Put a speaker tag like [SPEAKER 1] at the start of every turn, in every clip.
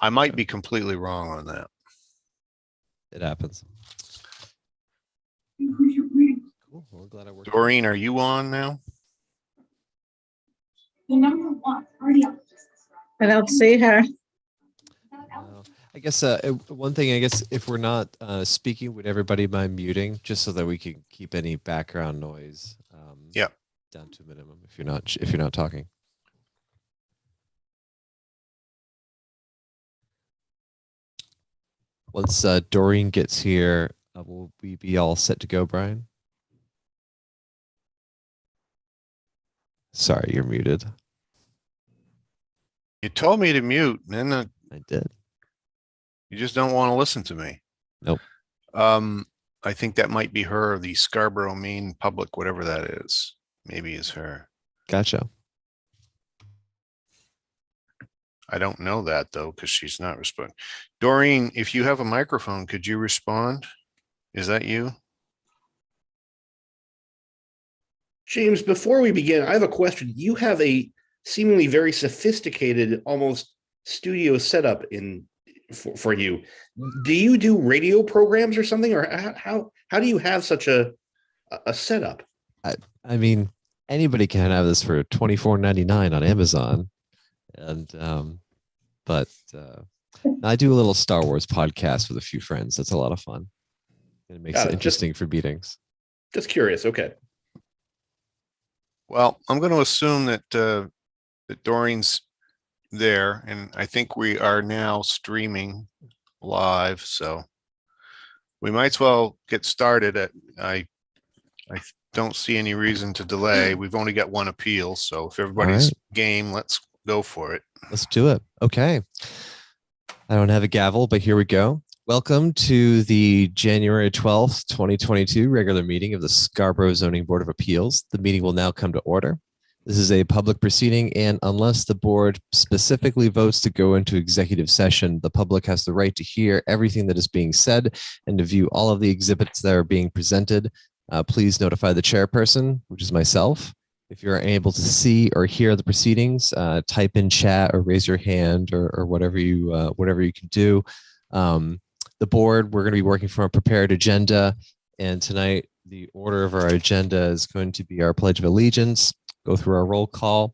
[SPEAKER 1] I might be completely wrong on that.
[SPEAKER 2] It happens. Cool. Well, glad I worked.
[SPEAKER 1] Doreen, are you on now?
[SPEAKER 3] The number one already up.
[SPEAKER 4] I don't see her.
[SPEAKER 2] I guess one thing, I guess, if we're not speaking, would everybody mind muting just so that we can keep any background noise down to a minimum if you're not talking. Once Doreen gets here, will we be all set to go, Brian? Sorry, you're muted.
[SPEAKER 1] You told me to mute, and then
[SPEAKER 2] I did.
[SPEAKER 1] you just don't want to listen to me.
[SPEAKER 2] Nope.
[SPEAKER 1] I think that might be her, the Scarborough, Maine Public, whatever that is. Maybe is her.
[SPEAKER 2] Gotcha.
[SPEAKER 1] I don't know that though, because she's not responding. Doreen, if you have a microphone, could you respond? Is that you?
[SPEAKER 5] James, before we begin, I have a question. You have a seemingly very sophisticated, almost studio setup for you. Do you do radio programs or something, or how do you have such a setup?
[SPEAKER 2] I mean, anybody can have this for $24.99 on Amazon, and but I do a little Star Wars podcast with a few friends. That's a lot of fun. It makes it interesting for meetings.
[SPEAKER 5] Just curious. Okay.
[SPEAKER 1] Well, I'm going to assume that that Doreen's there, and I think we are now streaming live, so we might as well get started. I don't see any reason to delay. We've only got one appeal, so if everybody's game, let's go for it.
[SPEAKER 2] Let's do it. Okay. I don't have a gavel, but here we go. Welcome to the January 12th, 2022 regular meeting of the Scarborough Zoning Board of Appeals. The meeting will now come to order. This is a public proceeding, and unless the board specifically votes to go into executive session, the public has the right to hear everything that is being said and to view all of the exhibits that are being presented. Please notify the chairperson, which is myself. If you're unable to see or hear the proceedings, type in chat or raise your hand or whatever you can do. The board, we're going to be working from a prepared agenda, and tonight the order of our agenda is going to be our Pledge of Allegiance, go through our roll call.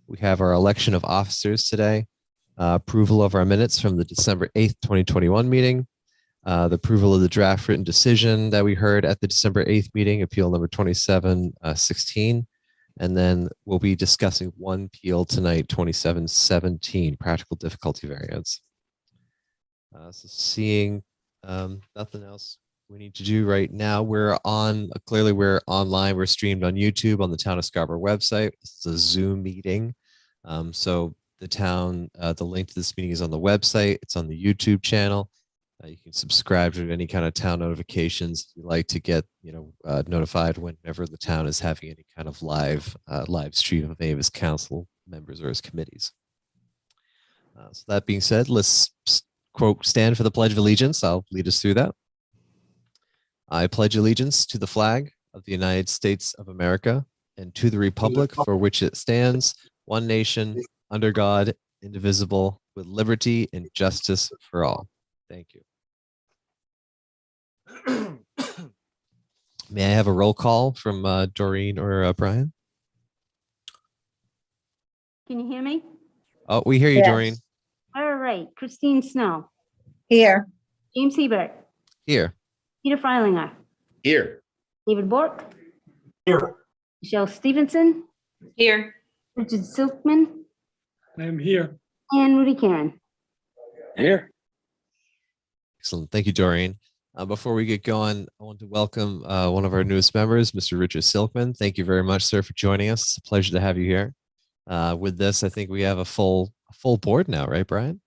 [SPEAKER 2] We have our election of officers today, approval of our minutes from the December 8th, 2021 meeting, the approval of the draft written decision that we heard at the December 8th meeting, appeal number 2716. And then we'll be discussing one appeal tonight, 2717, practical difficulty variance. So seeing nothing else we need to do right now. We're online. We're streamed on YouTube on the Town of Scarborough website. This is a Zoom meeting. So the link to this meeting is on the website. It's on the YouTube channel. You can subscribe to any kind of town notifications if you like to get notified whenever the town is having any kind of live stream of any of his council members or his committees. So that being said, let's quote stand for the Pledge of Allegiance. I'll lead us through that. I pledge allegiance to the flag of the United States of America and to the republic for which it stands, one nation, under God, indivisible, with liberty and justice for all. Thank you. May I have a roll call from Doreen or Brian?
[SPEAKER 3] Can you hear me?
[SPEAKER 2] Oh, we hear you,
[SPEAKER 4] Yes.
[SPEAKER 2] Doreen.
[SPEAKER 3] All right. Christine Snow,
[SPEAKER 4] Here.
[SPEAKER 3] James Hebert,
[SPEAKER 2] Here.
[SPEAKER 3] Peter Freilinger,
[SPEAKER 5] Here.
[SPEAKER 3] David Bork,
[SPEAKER 5] Here.
[SPEAKER 3] Michelle Stevenson,
[SPEAKER 6] Here.
[SPEAKER 3] Richard Silkman,
[SPEAKER 7] I am here.
[SPEAKER 3] and Rudy Karen.
[SPEAKER 7] Here.
[SPEAKER 2] Excellent. Thank you, Doreen. Before we get going, I want to welcome one of our newest members, Mr. Richard Silkman. Thank you very much, sir, for joining us. It's a pleasure to have you here. With this, I think we have a full board now, right, Brian?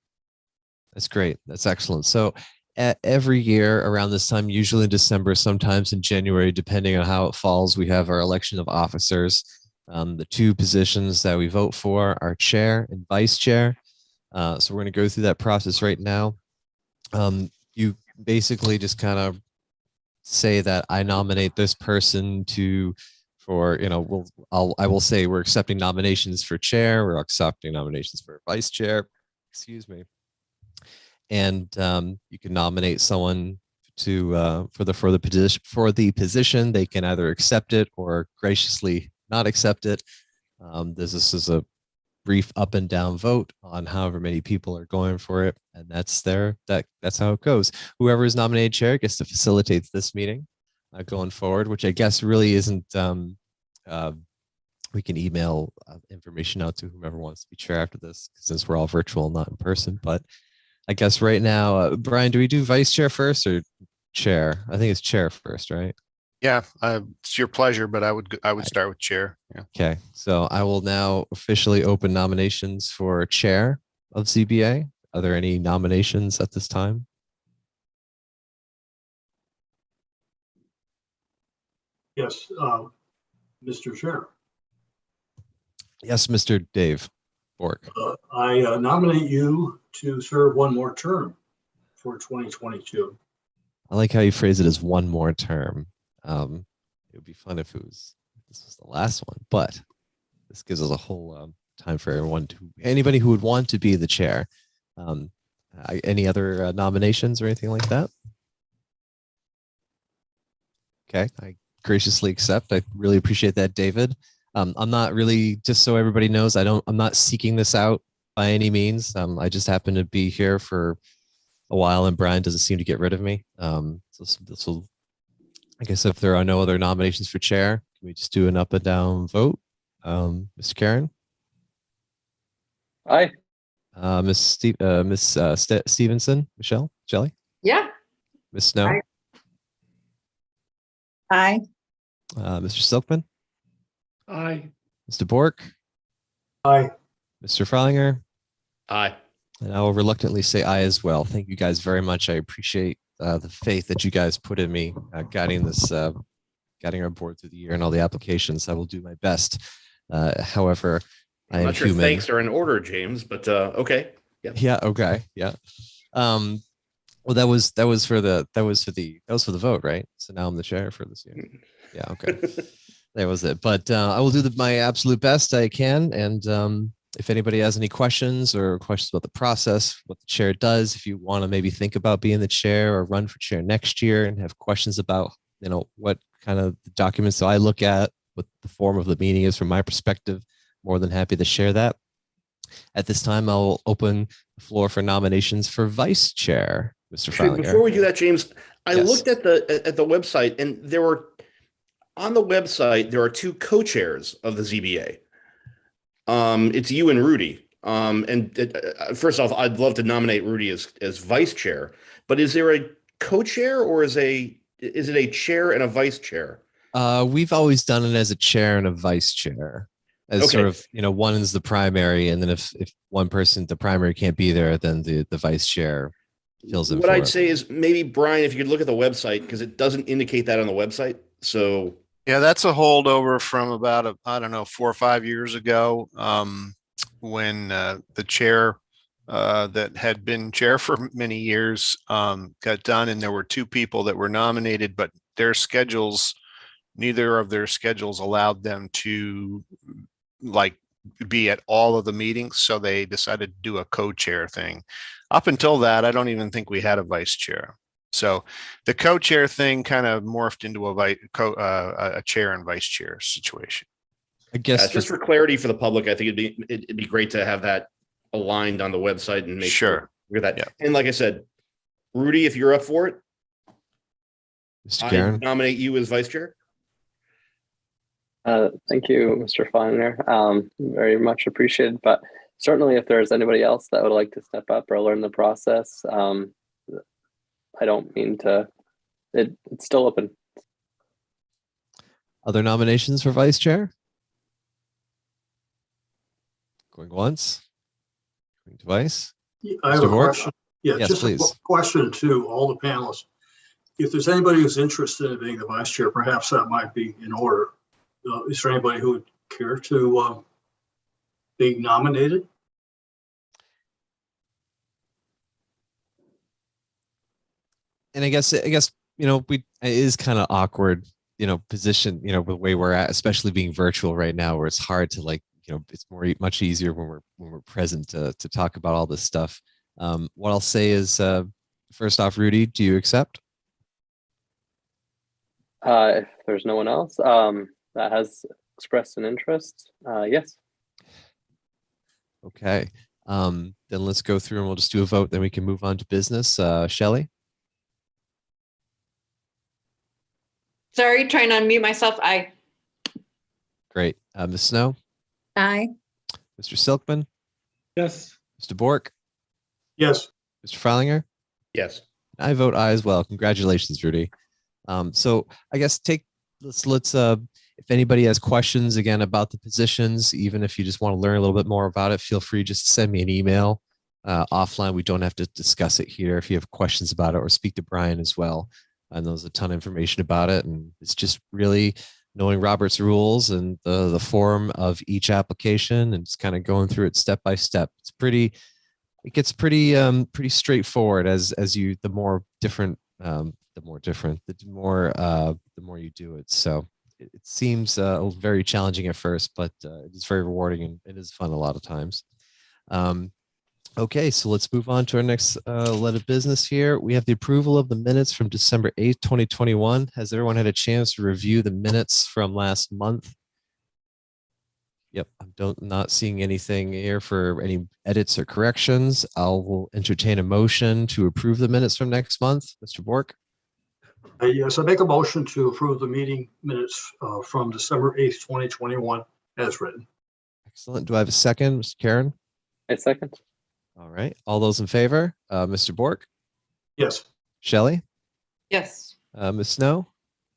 [SPEAKER 2] That's great. That's excellent. So every year around this time, usually in December, sometimes in January, depending on how it falls, we have our election of officers. The two positions that we vote for are chair and vice chair. So we're going to go through that process right now. You basically just kind of say that I nominate this person I will say we're accepting nominations for chair, we're accepting nominations for vice chair, excuse me. And you can nominate someone to for the position. They can either accept it or graciously not accept it. This is a brief up and down vote on however many people are going for it, and that's how it goes. Whoever is nominated chair gets to facilitate this meeting going forward, which I guess really isn't. We can email information out to whomever wants to be chair after this, since we're all virtual, not in person. But I guess right now, Brian, do we do vice chair first or chair? I think it's chair first, right?
[SPEAKER 1] Yeah, it's your pleasure, but I would start with chair. Yeah.
[SPEAKER 2] Okay, so I will now officially open nominations for chair of ZBA. Are there any nominations at this time?
[SPEAKER 6] Yes, Mr. Chair.
[SPEAKER 2] Yes, Mr. Dave Bork.
[SPEAKER 6] I nominate you to serve one more term for 2022.
[SPEAKER 2] I like how you phrase it as one more term. It would be fun if this was the last one, but this gives us a whole time for anybody who would want to be the chair. Any other nominations or anything like that? Okay, I graciously accept. I really appreciate that, David. I'm not really, just so everybody knows, I'm not seeking this out by any means. I just happen to be here for a while, and Brian doesn't seem to get rid of me. So this will, I guess, if there are no other nominations for chair, can we just do an up and down vote? Mr. Karen?
[SPEAKER 7] Aye.
[SPEAKER 2] Miss Stevenson? Michelle? Shelley?
[SPEAKER 4] Yeah.
[SPEAKER 2] Miss Snow?
[SPEAKER 4] Aye. Aye.
[SPEAKER 2] Mr. Silkman?
[SPEAKER 7] Aye.
[SPEAKER 2] Mr. Bork?
[SPEAKER 6] Aye.
[SPEAKER 2] Mr. Fralinger?
[SPEAKER 5] Aye.
[SPEAKER 2] And I will reluctantly say aye as well. Thank you guys very much. I appreciate the faith that you guys put in me, guiding our board through the year and all the applications. I will do my best. However, I
[SPEAKER 5] I'm
[SPEAKER 2] am
[SPEAKER 5] not sure
[SPEAKER 2] human.
[SPEAKER 5] thanks are in order, James, but okay.
[SPEAKER 2] Yeah. Okay. Yeah. Well, that was for the vote, right? So now I'm the chair for this year. Yeah. Okay. That was it. But I will do my absolute best I can. And if anybody has any questions or questions about the process, what the chair does, if you want to maybe think about being the chair or run for chair next year and have questions about, what kind of documents do I look at, what the form of the meeting is from my perspective, more than happy to share that. At this time, I'll open the floor for nominations for vice chair, Mr.
[SPEAKER 5] Actually,
[SPEAKER 2] Fralinger.
[SPEAKER 5] before we do that, James, I
[SPEAKER 2] Yes.
[SPEAKER 5] looked at the website, and there are two co-chairs of the ZBA. It's you and Rudy. First off, I'd love to nominate Rudy as vice chair, but is there a co-chair, or is it a chair and a vice chair?
[SPEAKER 2] We've always done it as a chair and a vice chair, as sort of, one is the primary, and then if one person, the primary, can't be there, then the vice chair fills in.
[SPEAKER 5] What I'd say is maybe, Brian, if you could look at the website, because it doesn't indicate that on the website. So
[SPEAKER 1] Yeah, that's a holdover from about, 4 or 5 years ago, when the chair that had been chair for many years got done, and there were two people that were nominated, but neither of their schedules allowed them to be at all of the meetings. So they decided to do a co-chair thing. Up until that, I don't even think we had a vice chair. So the co-chair thing kind of morphed into a chair and vice chair situation.
[SPEAKER 2] I guess
[SPEAKER 5] just for clarity for the public, I think it'd be great to have that aligned on the website and make sure that.
[SPEAKER 1] Yeah.
[SPEAKER 5] And like I said, Rudy, if you're up for it,
[SPEAKER 2] Mr.
[SPEAKER 5] I
[SPEAKER 2] Karen.
[SPEAKER 5] nominate you as vice chair.
[SPEAKER 7] Thank you, Mr. Falinger. Very much appreciated. But certainly, if there's anybody else that would like to step up or learn the process, I don't mean to. It's still open.
[SPEAKER 2] Other nominations for vice chair? Going once? Going twice?
[SPEAKER 6] I have
[SPEAKER 2] Mr.
[SPEAKER 6] a
[SPEAKER 2] Bork?
[SPEAKER 6] question. Yeah,
[SPEAKER 2] Yes,
[SPEAKER 6] just
[SPEAKER 2] please.
[SPEAKER 6] a question to all the panelists. If there's anybody who's interested in being the vice chair, perhaps that might be in order. Is there anybody who would care to be nominated?
[SPEAKER 2] And I guess it is kind of awkward, position, the way we're at, especially being virtual right now, where it's hard to it's much easier when we're present to talk about all this stuff. What I'll say is, first off, Rudy, do you accept?
[SPEAKER 7] If there's no one else that has expressed an interest, yes.
[SPEAKER 2] Okay. Then let's go through and we'll just do a vote. Then we can move on to business. Shelley?
[SPEAKER 8] Sorry, trying to unmute myself. Aye.
[SPEAKER 2] Great. Ms. Snow?
[SPEAKER 4] Aye.
[SPEAKER 2] Mr. Silkman?
[SPEAKER 6] Yes.
[SPEAKER 2] Mr. Bork?
[SPEAKER 6] Yes.
[SPEAKER 2] Mr. Freilinger?
[SPEAKER 5] Yes.
[SPEAKER 2] I vote aye as well. Congratulations, Rudy. So I guess let's if anybody has questions again about the positions, even if you just want to learn a little bit more about it, feel free just to send me an email offline. We don't have to discuss it here. If you have questions about it, or speak to Brian as well. I know there's a ton of information about it, and it's just really knowing Robert's rules and the form of each application, and just kind of going through it step by step. It gets pretty straightforward as you the more you do it. So it seems very challenging at first, but it is very rewarding and it is fun a lot of times. Okay, so let's move on to our next line of business here. We have the approval of the minutes from December 8th, 2021. Has everyone had a chance to review the minutes from last month? Yep, I'm not seeing anything here for any edits or corrections. Will entertain a motion to approve the minutes from next month. Mr. Bork?
[SPEAKER 6] Yes, I make a motion to approve the meeting minutes from December 8th, 2021 as written.
[SPEAKER 2] Excellent. Do I have a second, Mr. Karen?
[SPEAKER 7] A second.
[SPEAKER 2] All right. All those in favor? Mr. Bork?
[SPEAKER 6] Yes.
[SPEAKER 2] Shelley?
[SPEAKER 8] Yes.
[SPEAKER 2] Ms. Snow?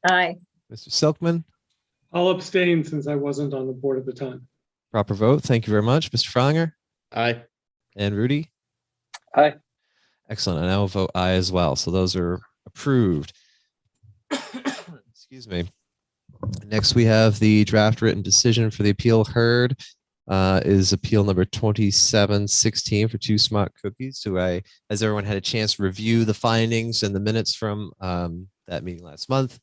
[SPEAKER 4] Aye.
[SPEAKER 2] Mr. Silkman?
[SPEAKER 9] I'll abstain since I wasn't on the board at the time.
[SPEAKER 2] Proper vote. Thank you very much. Mr. Freilinger?
[SPEAKER 5] Aye.
[SPEAKER 2] And Rudy?
[SPEAKER 7] Aye.
[SPEAKER 2] Excellent. And I will vote aye as well. So those are approved. Excuse me. Next, we have the draft written decision for the appeal heard. Is appeal number 2716 for Two Smart Cookies. Has everyone had a chance to review the findings and the minutes from that meeting last month?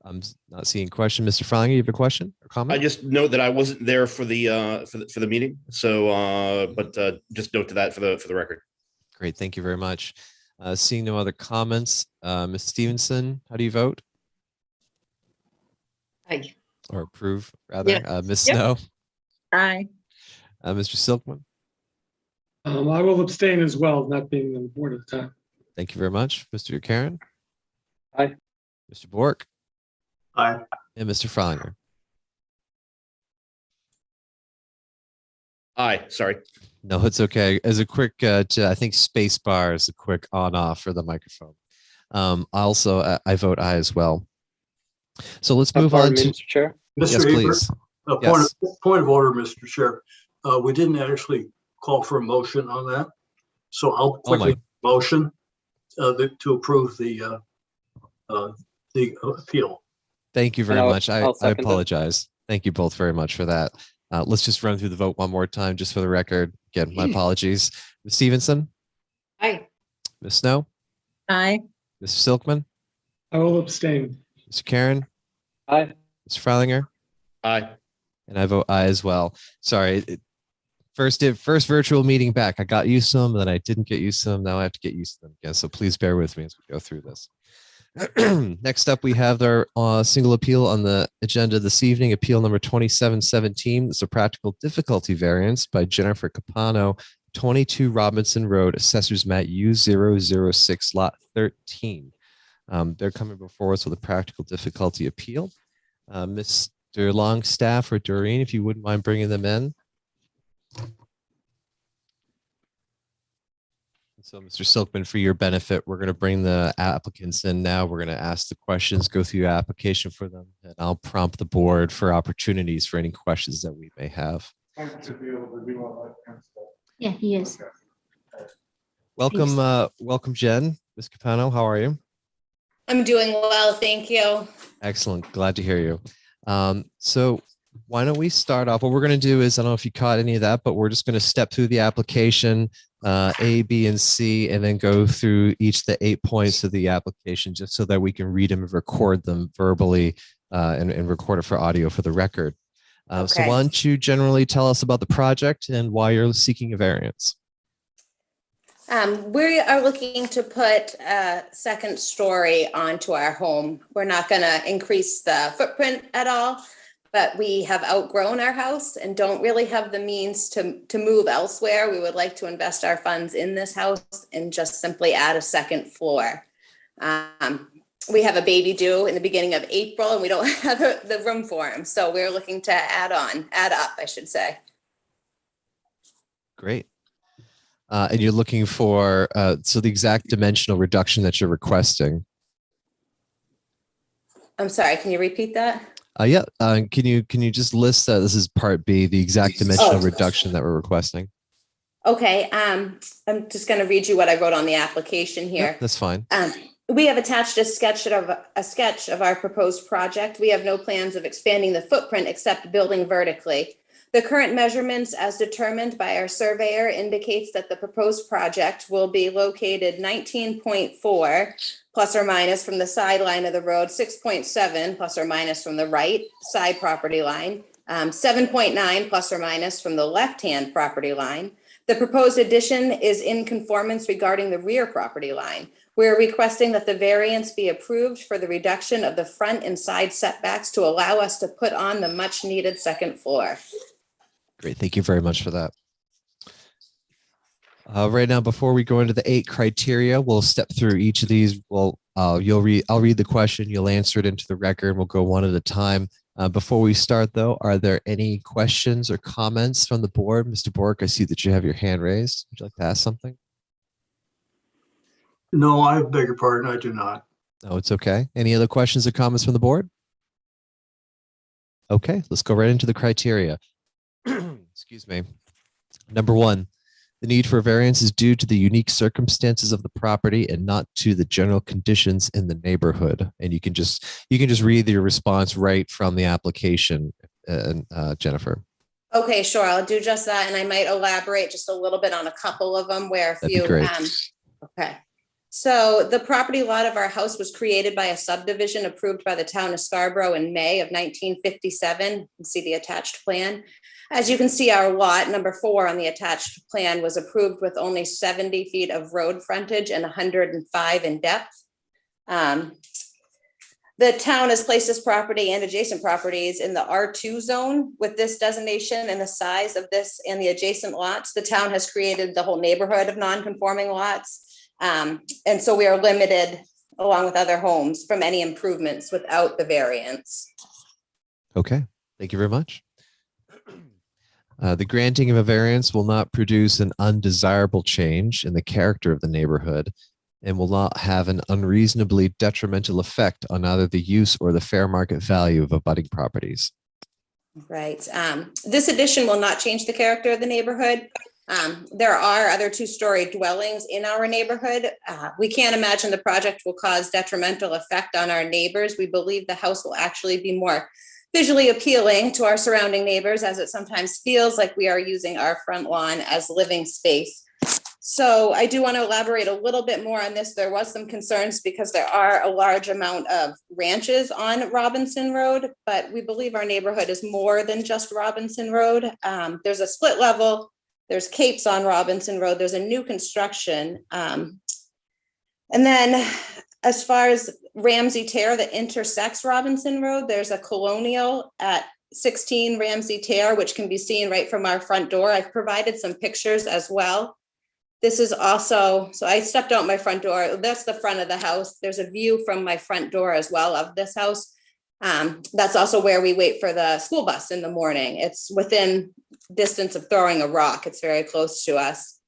[SPEAKER 2] I'm not seeing a question. Mr. Freilinger, you have a question or comment?
[SPEAKER 5] I just note that I wasn't there for the meeting, so but just note to that for the record.
[SPEAKER 2] Great, thank you very much. Seeing no other comments, Ms. Stevenson, how do you vote?
[SPEAKER 8] Aye.
[SPEAKER 2] Or approve, rather?
[SPEAKER 8] Yeah.
[SPEAKER 2] Ms.
[SPEAKER 8] Yep.
[SPEAKER 2] Snow?
[SPEAKER 4] Aye.
[SPEAKER 2] Mr. Silkman?
[SPEAKER 9] I will abstain as well, not being on the board at the time.
[SPEAKER 2] Thank you very much. Mr. Karen?
[SPEAKER 7] Aye.
[SPEAKER 2] Mr. Bork?
[SPEAKER 6] Aye.
[SPEAKER 2] And Mr. Freilinger?
[SPEAKER 5] Aye. Sorry.
[SPEAKER 2] No, it's okay. As a quick, I think space bar is a quick on off for the microphone. I vote aye as well. So let's move on to,
[SPEAKER 7] Mr. Chair.
[SPEAKER 6] Mr.
[SPEAKER 2] yes,
[SPEAKER 6] Hebert,
[SPEAKER 2] please.
[SPEAKER 6] Point of order, Mr. Chair. We didn't actually call for a motion on that. So I'll quickly motion to approve the appeal.
[SPEAKER 2] Thank you very
[SPEAKER 7] And
[SPEAKER 2] much. I
[SPEAKER 7] I'll second it.
[SPEAKER 2] apologize. Thank you both very much for that. Let's just run through the vote one more time, just for the record. Again, my apologies. Ms. Stevenson,
[SPEAKER 8] Aye.
[SPEAKER 2] Ms. Snow,
[SPEAKER 4] Aye.
[SPEAKER 2] Mr. Silkman,
[SPEAKER 9] I will abstain.
[SPEAKER 2] Mr. Karen,
[SPEAKER 7] Aye.
[SPEAKER 2] Mr. Freilinger,
[SPEAKER 5] Aye.
[SPEAKER 2] and I vote aye as well. Sorry, first virtual meeting back. I got used to them, then I didn't get used to them. Now I have to get used to them again. So please bear with me as we go through this. Next up, we have our single appeal on the agenda this evening, appeal number 2717. It's a practical difficulty variance by Jennifer Capano, 22 Robinson Road, Assessor's Map U006, Lot 13. They're coming before us with a practical difficulty appeal. Mr. Longstaff or Doreen, if you wouldn't mind bringing them in. So, Mr. Silkman, for your benefit, we're going to bring the applicants in now. We're going to ask the questions, go through your application for them, and I'll prompt the board for opportunities for any questions that we may have.
[SPEAKER 3] Yeah, he is.
[SPEAKER 2] Welcome, welcome, Jen. Ms. Capano, how are you?
[SPEAKER 8] I'm doing well, thank you.
[SPEAKER 2] Excellent. Glad to hear you. So why don't we start off? What we're going to do is, I don't know if you caught any of that, but we're just going to step through the application, A, B, and C, and then go through each of the 8 points of the application, just so that we can read them and record them verbally and record it for audio for the record. So
[SPEAKER 8] Okay.
[SPEAKER 2] why don't you generally tell us about the project and why you're seeking a variance?
[SPEAKER 10] We are looking to put a second story onto our home. We're not going to increase the footprint at all, but we have outgrown our house and don't really have the means to move elsewhere. We would like to invest our funds in this house and just simply add a second floor. We have a baby due in the beginning of April and we don't have the room for him. So we're looking to add up, I should say.
[SPEAKER 2] Great. And you're looking for, so the exact dimensional reduction that you're requesting.
[SPEAKER 10] I'm sorry, can you repeat that?
[SPEAKER 2] Yeah. Can you just list, this is part B, the exact dimensional reduction that we're requesting?
[SPEAKER 10] Okay. I'm just going to read you what I wrote on the application here.
[SPEAKER 2] Yep, that's fine.
[SPEAKER 10] We have attached a sketch of our proposed project. We have no plans of expanding the footprint except building vertically. The current measurements as determined by our surveyor indicates that the proposed project will be located 19.4 plus or minus from the sideline of the road, 6.7 plus or minus from the right side property line, 7.9 plus or minus from the left-hand property line. The proposed addition is in conformance regarding the rear property line. We're requesting that the variance be approved for the reduction of the front and side setbacks to allow us to put on the much needed second floor.
[SPEAKER 2] Great. Thank you very much for that. Right now, before we go into the 8 criteria, we'll step through each of these. I'll read the question, you'll answer it into the record, and we'll go one at a time. Before we start, though, are there any questions or comments from the board? Mr. Bork, I see that you have your hand raised. Would you like to ask something?
[SPEAKER 6] No, I beg your pardon. I do not.
[SPEAKER 2] No, it's okay. Any other questions or comments from the board? Okay, let's go right into the criteria. Excuse me. Number 1, the need for a variance is due to the unique circumstances of the property and not to the general conditions in the neighborhood. And you can just read your response right from the application, Jennifer.
[SPEAKER 10] Okay, sure. I'll do just that. And I might elaborate just a little bit on a couple of them where
[SPEAKER 2] That'd be great.
[SPEAKER 10] Okay. So the property lot of our house was created by a subdivision approved by the town of Scarborough in May of 1957. You can see the attached plan. As you can see, our lot number 4 on the attached plan was approved with only 70 feet of road frontage and 105 in depth. The town has placed this property and adjacent properties in the R2 zone. With this designation and the size of this and the adjacent lots, the town has created the whole neighborhood of non-conforming lots. And so we are limited, along with other homes, from any improvements without the variance.
[SPEAKER 2] Okay, thank you very much. The granting of a variance will not produce an undesirable change in the character of the neighborhood and will not have an unreasonably detrimental effect on either the use or the fair market value of abutting properties.
[SPEAKER 10] Right. This addition will not change the character of the neighborhood. There are other 2-story dwellings in our neighborhood. We can't imagine the project will cause detrimental effect on our neighbors. We believe the house will actually be more visually appealing to our surrounding neighbors, as it sometimes feels like we are using our front lawn as living space. So I do want to elaborate a little bit more on this. There was some concerns because there are a large amount of ranches on Robinson Road, but we believe our neighborhood is more than just Robinson Road. There's a split level. There's capes on Robinson Road. There's a new construction. And then as far as Ramsey Terre that intersects Robinson Road, there's a colonial at 16 Ramsey Terre, which can be seen right from our front door. I've provided some pictures as well. This is also, so I stepped out my front door. That's the front of the house. There's a view from my front door as well of this house. That's also where we wait for the school bus in the morning. It's within distance of throwing a rock. It's very close to us.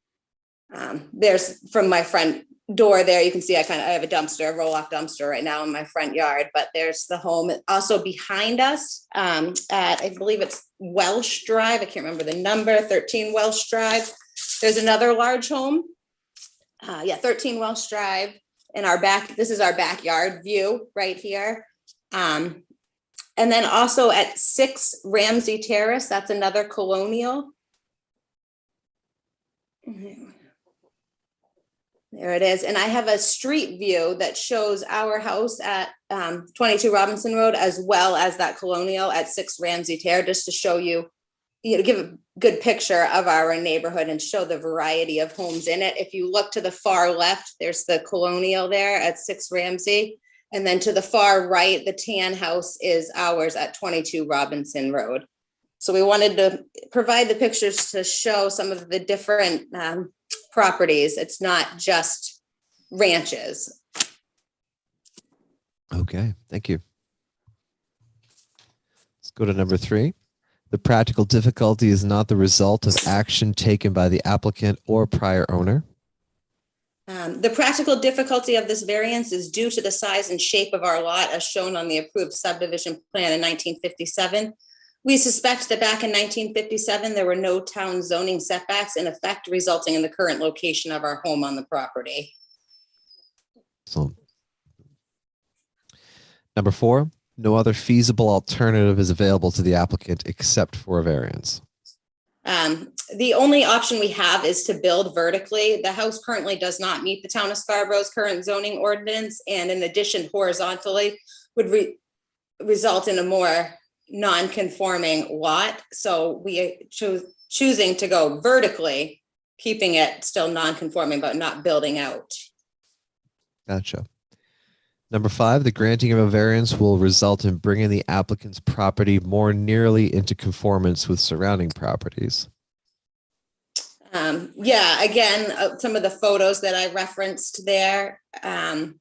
[SPEAKER 10] There's from my front door there, you can see I have a dumpster, a roll-off dumpster right now in my front yard, but there's the home also behind us at, I believe it's Welsh Drive. I can't remember the number, 13 Welsh Drive. There's another large home. 13 Welsh Drive in our back. This is our backyard view right here. And then also at 6 Ramsey Terrace, that's another colonial. There it is. And I have a street view that shows our house at 22 Robinson Road, as well as that colonial at 6 Ramsey Terrace, just to show you, give a good picture of our neighborhood and show the variety of homes in it. If you look to the far left, there's the Colonial there at 6 Ramsey. And then to the far right, the tan house is ours at 22 Robinson Road. So we wanted to provide the pictures to show some of the different properties. It's not just ranches.
[SPEAKER 2] Okay, thank you. Let's go to number 3. The practical difficulty is not the result of action taken by the applicant or prior owner.
[SPEAKER 10] The practical difficulty of this variance is due to the size and shape of our lot as shown on the approved subdivision plan in 1957. We suspect that back in 1957, there were no town zoning setbacks in effect, resulting in the current location of our home on the property.
[SPEAKER 2] So, number 4, no other feasible alternative is available to the applicant except for a variance.
[SPEAKER 10] The only option we have is to build vertically. The house currently does not meet the town of Scarborough's current zoning ordinance, and in addition, horizontally would result in a more non-conforming lot. So we choosing to go vertically, keeping it still non-conforming, but not building out.
[SPEAKER 2] Gotcha. Number 5, the granting of a variance will result in bringing the applicant's property more nearly into conformance with surrounding properties.
[SPEAKER 10] Yeah, again, some of the photos that I referenced there. I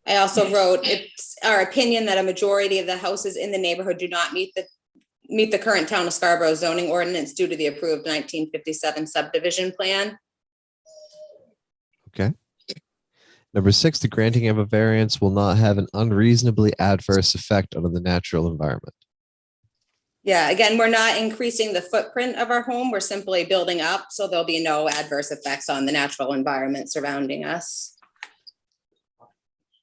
[SPEAKER 10] also wrote, it's our opinion that a majority of the houses in the neighborhood do not meet the current town of Scarborough zoning ordinance due to the approved 1957 subdivision plan.
[SPEAKER 2] Okay. Number 6, the granting of a variance will not have an unreasonably adverse effect on the natural environment.
[SPEAKER 10] Yeah, again, we're not increasing the footprint of our home. We're simply building up, so there'll be no adverse effects on the natural environment surrounding us.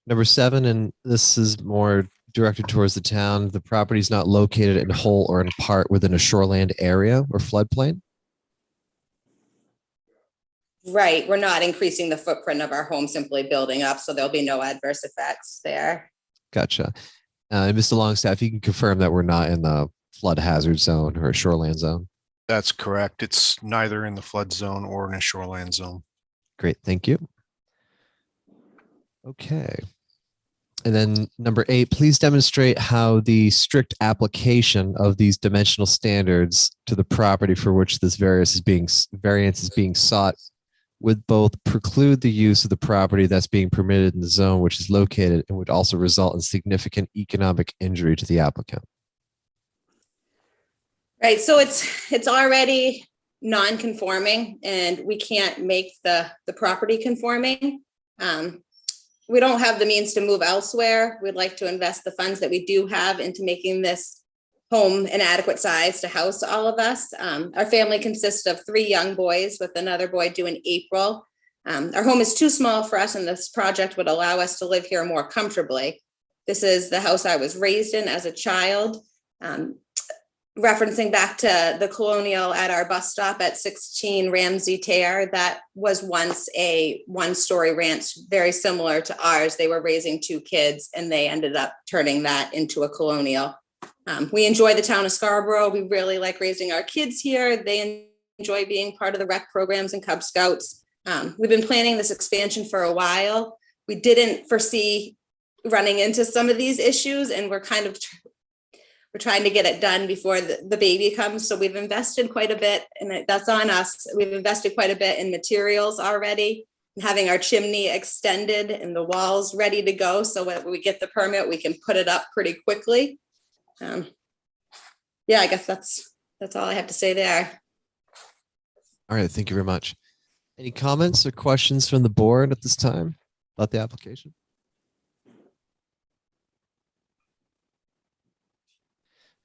[SPEAKER 2] Number 7, and this is more directed towards the town, the property is not located in whole or in part within a shoreland area or floodplain.
[SPEAKER 10] Right, we're not increasing the footprint of our home, simply building up, so there'll be no adverse effects there.
[SPEAKER 2] Gotcha. And Mr. Longstaff, you can confirm that we're not in the flood hazard zone or a shoreland zone.
[SPEAKER 1] That's correct. It's neither in the flood zone or in a shoreline zone.
[SPEAKER 2] Great, thank you. Okay. And then number 8, please demonstrate how the strict application of these dimensional standards to the property for which this variance is being sought would both preclude the use of the property that's being permitted in the zone which is located and would also result in significant economic injury to the applicant.
[SPEAKER 10] Right, so it's already non-conforming and we can't make the property conforming. We don't have the means to move elsewhere. We'd like to invest the funds that we do have into making this home an adequate size to house all of us. Our family consists of 3 young boys with another boy due in April. Our home is too small for us and this project would allow us to live here more comfortably. This is the house I was raised in as a child. Referencing back to the Colonial at our bus stop at 16 Ramsey Tear, that was once a 1-story ranch, very similar to ours. They were raising 2 kids and they ended up turning that into a Colonial. We enjoy the town of Scarborough. We really like raising our kids here. They enjoy being part of the rec programs and Cub Scouts. We've been planning this expansion for a while. We didn't foresee running into some of these issues and we're trying to get it done before the baby comes. So we've invested quite a bit and that's on us. We've invested quite a bit in materials already and having our chimney extended and the walls ready to go. So when we get the permit, we can put it up pretty quickly. Yeah, I guess that's all I have to say there.
[SPEAKER 2] All right, thank you very much. Any comments or questions from the board at this time about the application?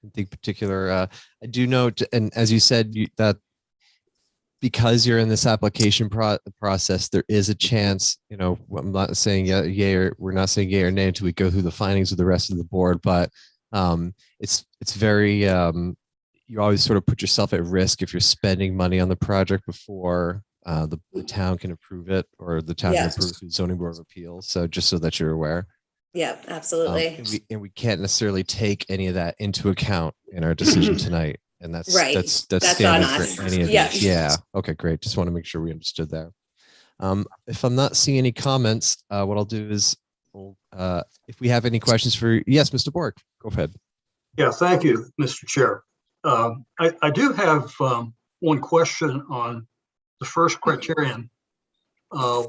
[SPEAKER 2] I think particular, I do note, and as you said, that because you're in this application process, there is a chance, I'm not saying yay or we're not saying yay or nay until we go through the findings of the rest of the board, but it's very, you always sort of put yourself at risk if you're spending money on the project before the town can approve it or the town can approve the zoning board of appeals. So just so that you're aware.
[SPEAKER 10] Yeah, absolutely.
[SPEAKER 2] And we can't necessarily take any of that into account in our decision tonight. And that's
[SPEAKER 10] Right.
[SPEAKER 2] that's
[SPEAKER 10] That's on
[SPEAKER 2] standard
[SPEAKER 10] us.
[SPEAKER 2] for any of
[SPEAKER 10] Yeah.
[SPEAKER 2] these. Yeah. Okay, great. Just want to make sure we understood that. If I'm not seeing any comments, what I'll do is, if we have any questions for, yes, Mr. Bork, go ahead.
[SPEAKER 6] Yeah, thank you, Mr. Chair. I do have one question on the first criterion,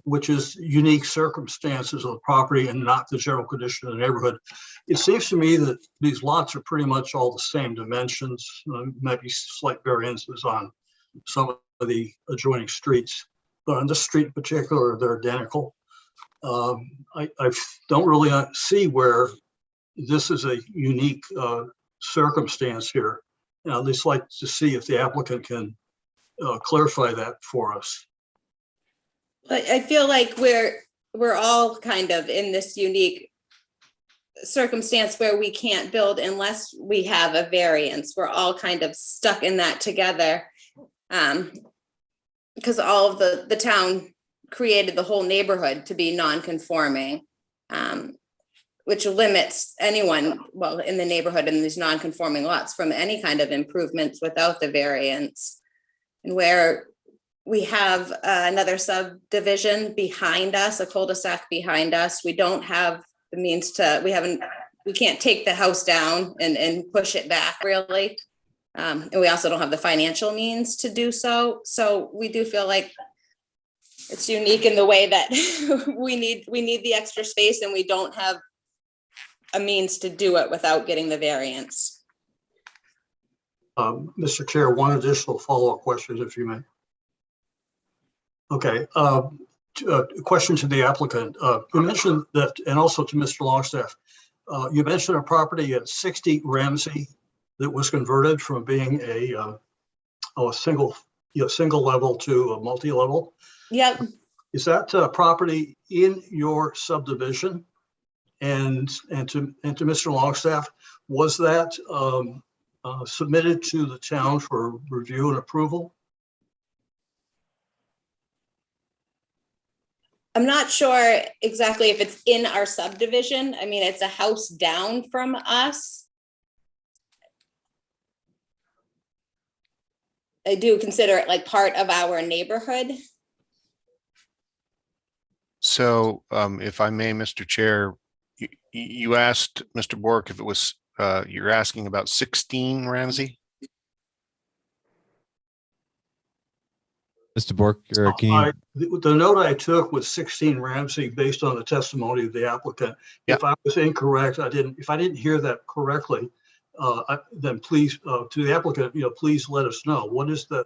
[SPEAKER 6] which is unique circumstances of the property and not the general condition of the neighborhood. It seems to me that these lots are pretty much all the same dimensions, maybe slight variances on some of the adjoining streets, but on this street in particular, they're identical. I don't really see where this is a unique circumstance here. And I'd just like to see if the applicant can clarify that for us.
[SPEAKER 10] I feel like we're all kind of in this unique circumstance where we can't build unless we have a variance. We're all kind of stuck in that together. Because all of the town created the whole neighborhood to be non-conforming, which limits anyone, well, in the neighborhood in these non-conforming lots from any kind of improvements without the variance. And where we have another subdivision behind us, a cul-de-sac behind us, we don't have the means to, we can't take the house down and push it back really. And we also don't have the financial means to do so. So we do feel like it's unique in the way that we need the extra space and we don't have a means to do it without getting the variance.
[SPEAKER 6] Mr. Chair, one additional follow-up question, if you may. Okay, question to the applicant. You mentioned that, and also to Mr. Longstaff, you mentioned a property at 60 Ramsey that was converted from being a single level to a multi-level.
[SPEAKER 10] Yep.
[SPEAKER 6] Is that property in your subdivision? And to Mr. Longstaff, was that submitted to the town for review and approval?
[SPEAKER 10] I'm not sure exactly if it's in our subdivision. I mean, it's a house down from us. I do consider it like part of our neighborhood.
[SPEAKER 1] So if I may, Mr. Chair, you asked Mr. Bork if it was, you're asking about 16 Ramsey?
[SPEAKER 2] Mr. Bork, can you?
[SPEAKER 6] The note I took was 16 Ramsey based on the testimony of the applicant.
[SPEAKER 1] Yep.
[SPEAKER 6] If I was incorrect, if I didn't hear that correctly, then please, to the applicant, please let us know. What is the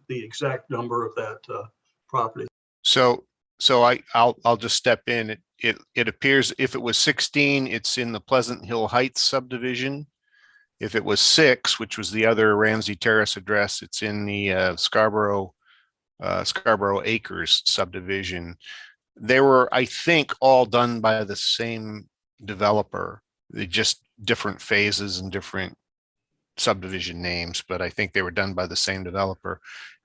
[SPEAKER 6] exact number of that property?
[SPEAKER 1] So I'll just step in. It appears if it was 16, it's in the Pleasant Hill Heights subdivision. If it was 6, which was the other Ramsey Terrace address, it's in the Scarborough Acres subdivision. They were, I think, all done by the same developer. They just different phases and different subdivision names, but I think they were done by the same developer.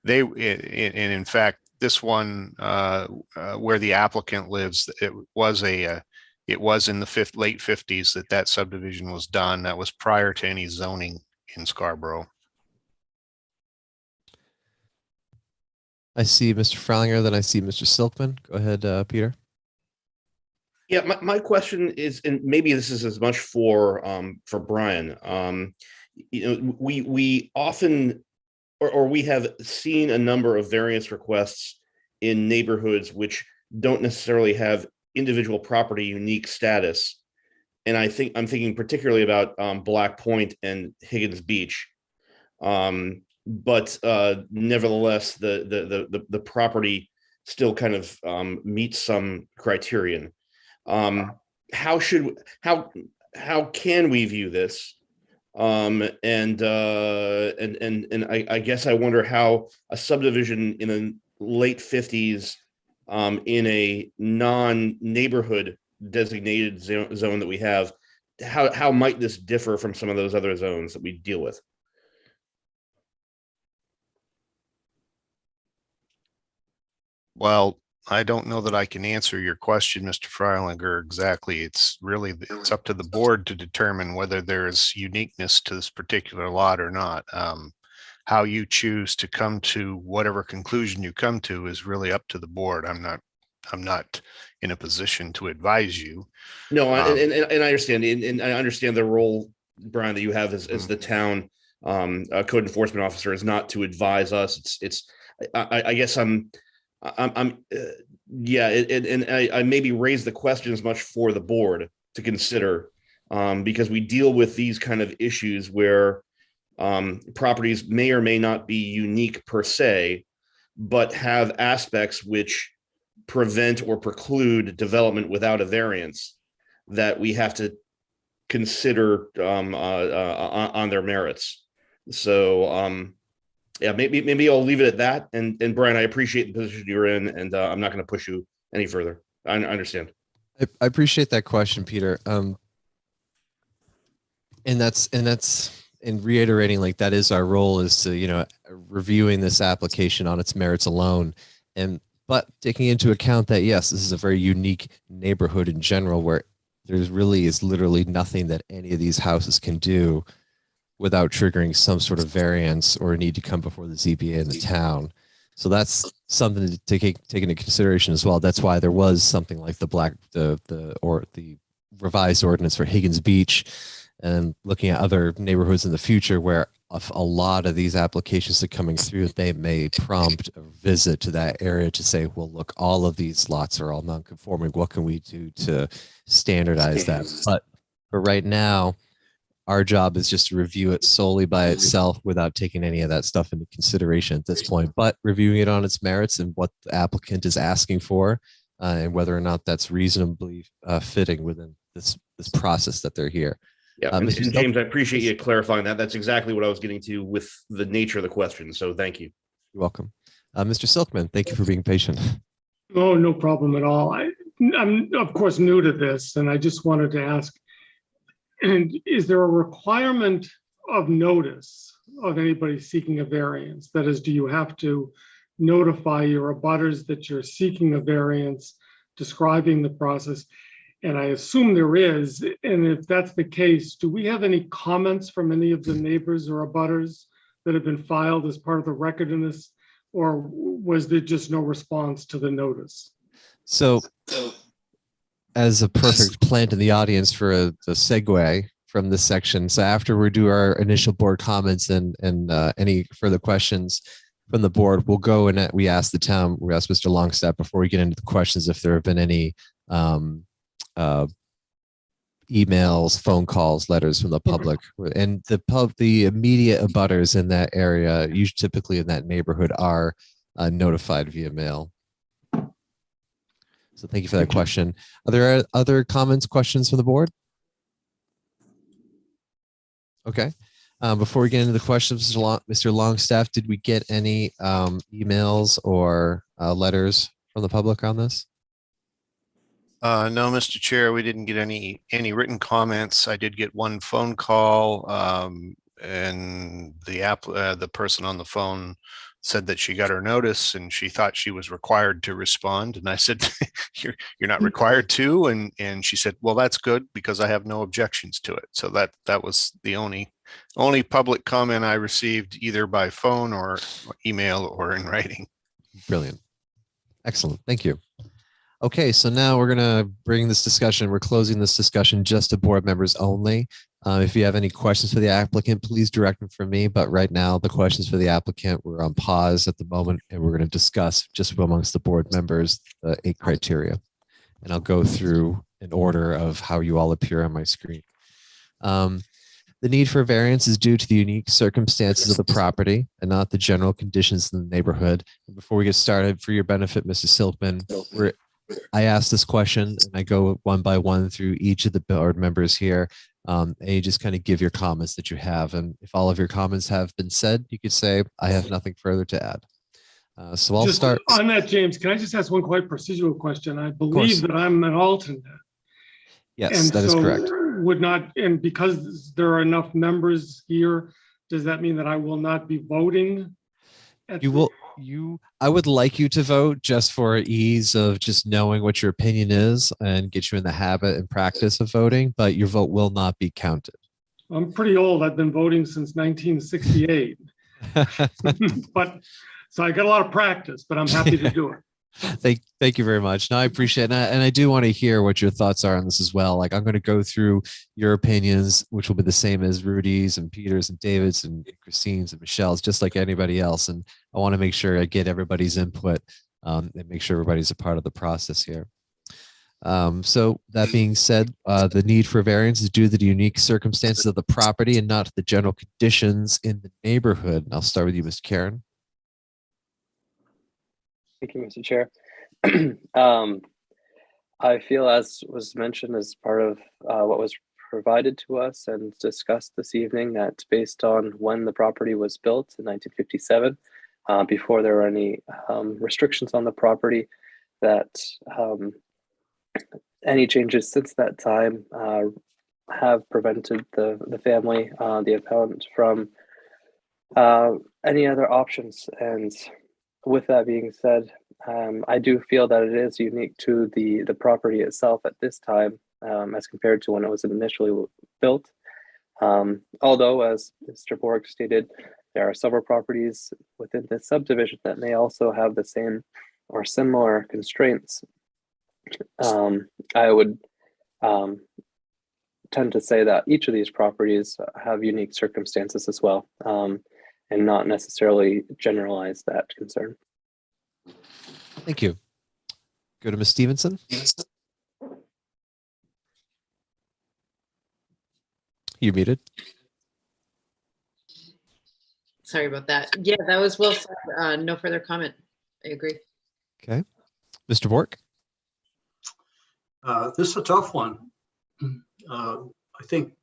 [SPEAKER 1] And in fact, this one where the applicant lives, it was in the late 50s that subdivision was done. That was prior to any zoning in Scarborough.
[SPEAKER 2] I see Mr. Fralinger, then I see Mr. Silkman. Go ahead, Peter.
[SPEAKER 5] Yeah, my question is, and maybe this is as much for Brian. We often, or we have seen a number of variance requests in neighborhoods which don't necessarily have individual property unique status, and I'm thinking particularly about Black Point and Higgins Beach. But nevertheless, the property still kind of meets some criterion. How can we view this? And I guess I wonder how a subdivision in the late 50s in a non-neighborhood designated zone that we have, how might this differ from some of those other zones that we deal with?
[SPEAKER 1] Well, I don't know that I can answer your question, Mr. Freilinger, exactly. It's up to the board to determine whether there's uniqueness to this particular lot or not. How you choose to come to whatever conclusion you come to is really up to the board. I'm not in a position to advise you.
[SPEAKER 5] No, and I understand, and I understand the role, Brian, that you have as the town code enforcement officer is not to advise us. I guess yeah, and I maybe raise the question as much for the board to consider, because we deal with these kind of issues where properties may or may not be unique per se, but have aspects which prevent or preclude development without a variance that we have to consider on their merits. So yeah, maybe I'll leave it at that. And Brian, I appreciate the position you're in, and I'm not going to push you any further. I understand.
[SPEAKER 2] I appreciate that question, Peter. And that's in reiterating, like, that is our role, is to, reviewing this application on its merits alone. But taking into account that, yes, this is a very unique neighborhood in general, where there's really is literally nothing that any of these houses can do without triggering some sort of variance or a need to come before the ZBA in the town. So that's something to take into consideration as well. That's why there was something like the revised ordinance for Higgins Beach, and looking at other neighborhoods in the future where a lot of these applications are coming through, they may prompt a visit to that area to say, well, look, all of these lots are all non-conforming. What can we do to standardize that? But for right now, our job is just to review it solely by itself without taking any of that stuff into consideration at this point, but reviewing it on its merits and what the applicant is asking for, and whether or not that's reasonably fitting within this process that they're here.
[SPEAKER 5] Yeah, and James, I appreciate you clarifying that. That's exactly what I was getting to with the nature of the question. So thank you.
[SPEAKER 2] You're welcome. Mr. Silkman, thank you for being patient.
[SPEAKER 9] Oh, no problem at all. I'm of course new to this, and I just wanted to ask, and is there a requirement of notice of anybody seeking a variance? That is, do you have to notify your abutters that you're seeking a variance, describing the process? And I assume there is. And if that's the case, do we have any comments from any of the neighbors or abutters that have been filed as part of the record in this? Or was there just no response to the notice?
[SPEAKER 2] So as a perfect plant in the audience for the segue from this section. So after we do our initial board comments and any further questions from the board, we'll go and we ask Mr. Longstaff before we get into the questions if there have been any emails, phone calls, letters from the public, and the immediate abutters in that area, usually typically in that neighborhood, are notified via mail. So thank you for that question. Are there other comments, questions from the board? Okay. Before we get into the questions, Mr. Longstaff, did we get any emails or letters from the public on this?
[SPEAKER 1] No, Mr. Chair, we didn't get any written comments. I did get one phone call, and the person on the phone said that she got her notice and she thought she was required to respond. And I said, you're not required to. And she said, well, that's good because I have no objections to it. So that was the only public comment I received, either by phone or email or in writing.
[SPEAKER 2] Brilliant. Excellent. Thank you. Okay, so now we're going to bring this discussion. We're closing this discussion just to board members only. If you have any questions for the applicant, please direct them for me. But right now, the questions for the applicant, we're on pause at the moment, and we're going to discuss just amongst the board members the 8 criteria. And I'll go through an order of how you all appear on my screen. The need for variance is due to the unique circumstances of the property and not the general conditions in the neighborhood. And before we get started, for your benefit, Mr. Silkman, I ask this question and I go one by one through each of the board members here. And you just kind of give your comments that you have. And if all of your comments have been said, you could say, I have nothing further to add. So I'll start.
[SPEAKER 9] On that, James, can I just ask one quite procedural question? I believe that I'm an alternate.
[SPEAKER 2] Yes,
[SPEAKER 9] and
[SPEAKER 2] that is correct.
[SPEAKER 9] And because there are enough members here, does that mean that I will not be voting?
[SPEAKER 2] I would like you to vote just for ease of just knowing what your opinion is and get you in the habit and practice of voting, but your vote will not be counted.
[SPEAKER 9] I'm pretty old. I've been voting since 1968. But so I got a lot of practice, but I'm happy to do it.
[SPEAKER 2] Thank you very much. No, I appreciate it. And I do want to hear what your thoughts are on this as well. Like, I'm going to go through your opinions, which will be the same as Rudy's and Peter's and David's and Christine's and Michelle's, just like anybody else. And I want to make sure I get everybody's input and make sure everybody's a part of the process here. So that being said, the need for variance is due to the unique circumstances of the property and not to the general conditions in the neighborhood. And I'll start with you, Mr. Karen.
[SPEAKER 7] Thank you, Mr. Chair. I feel, as was mentioned as part of what was provided to us and discussed this evening, that based on when the property was built in 1957, before there were any restrictions on the property, that any changes since that time have prevented the family, the appellant, from any other options. And with that being said, I do feel that it is unique to the property itself at this time, as compared to when it was initially built. Although, as Mr. Borg stated, there are several properties within this subdivision that may also have the same or similar constraints. I would tend to say that each of these properties have unique circumstances as well, and not necessarily generalize that concern.
[SPEAKER 2] Thank you. Go to Ms. Stevenson. You're muted.
[SPEAKER 8] Sorry about that. Yeah, that was well said. No further comment. I agree.
[SPEAKER 2] Okay. Mr. Bork.
[SPEAKER 6] This is a tough one. I think,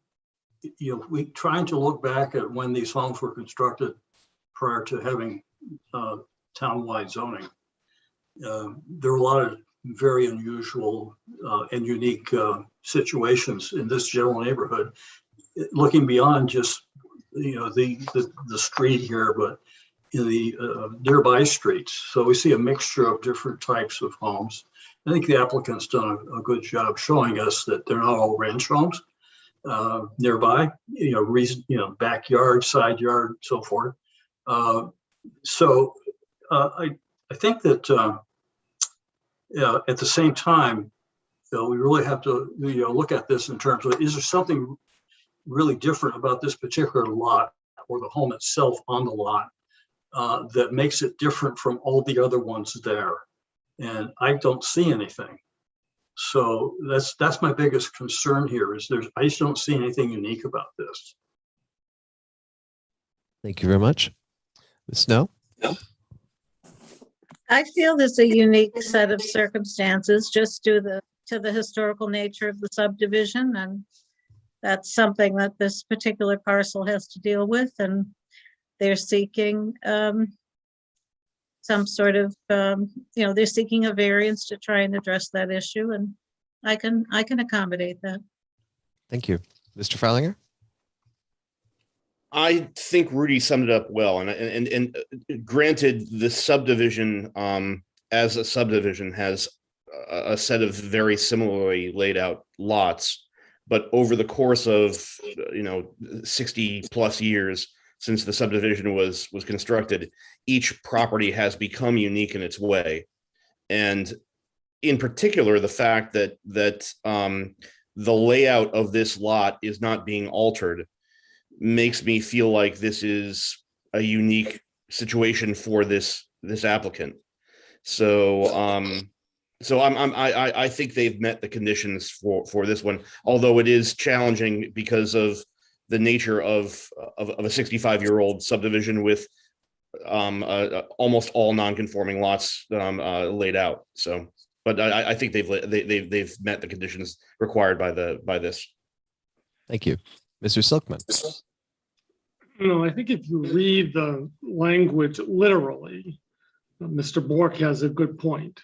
[SPEAKER 6] we trying to look back at when these homes were constructed prior to having townwide zoning. There are a lot of very unusual and unique situations in this general neighborhood, looking beyond just the street here, but in the nearby streets. So we see a mixture of different types of homes. I think the applicant's done a good job showing us that they're not all ranch homes nearby, backyard, side yard, so forth. I think that at the same time, we really have to look at this in terms of, is there something really different about this particular lot or the home itself on the lot that makes it different from all the other ones there? And I don't see anything. So that's my biggest concern here, is I just don't see anything unique about this.
[SPEAKER 2] Thank you very much. Ms. Snow?
[SPEAKER 4] I feel there's a unique set of circumstances just due to the historical nature of the subdivision, and that's something that this particular parcel has to deal with, and they're seeking some sort of, they're seeking a variance to try and address that issue, and I can accommodate that.
[SPEAKER 2] Thank you. Mr. Freilinger?
[SPEAKER 5] I think Rudy summed it up well, and granted, the subdivision as a subdivision has a set of very similarly laid out lots, but over the course of 60 plus years since the subdivision was constructed, each property has become unique in its way, and in particular, the fact that the layout of this lot is not being altered makes me feel like this is a unique situation for this applicant. So I think they've met the conditions for this one, although it is challenging because of the nature of a 65-year-old subdivision with almost all non-conforming lots laid out. So, but I think they've met the conditions required by this.
[SPEAKER 2] Thank you. Mr. Silkman.
[SPEAKER 9] I think if you read the language literally, Mr. Bork has a good point.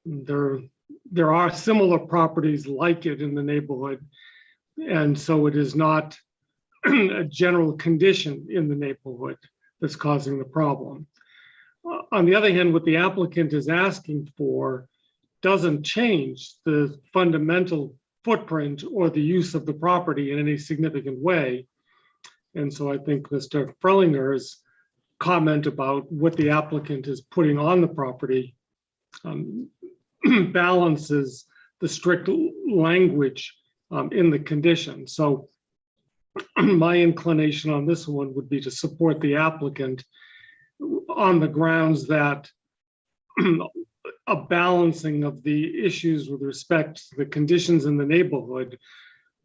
[SPEAKER 9] There are similar properties like it in the neighborhood, and so it is not a general condition in the neighborhood that's causing the problem. on the other hand, what the applicant is asking for doesn't change the fundamental footprint or the use of the property in any significant way. And so I think Mr. Frellinger's comment about what the applicant is putting on the property balances the strict language in the condition. So my inclination on this one would be to support the applicant on the grounds that a balancing of the issues with respect to the conditions in the neighborhood,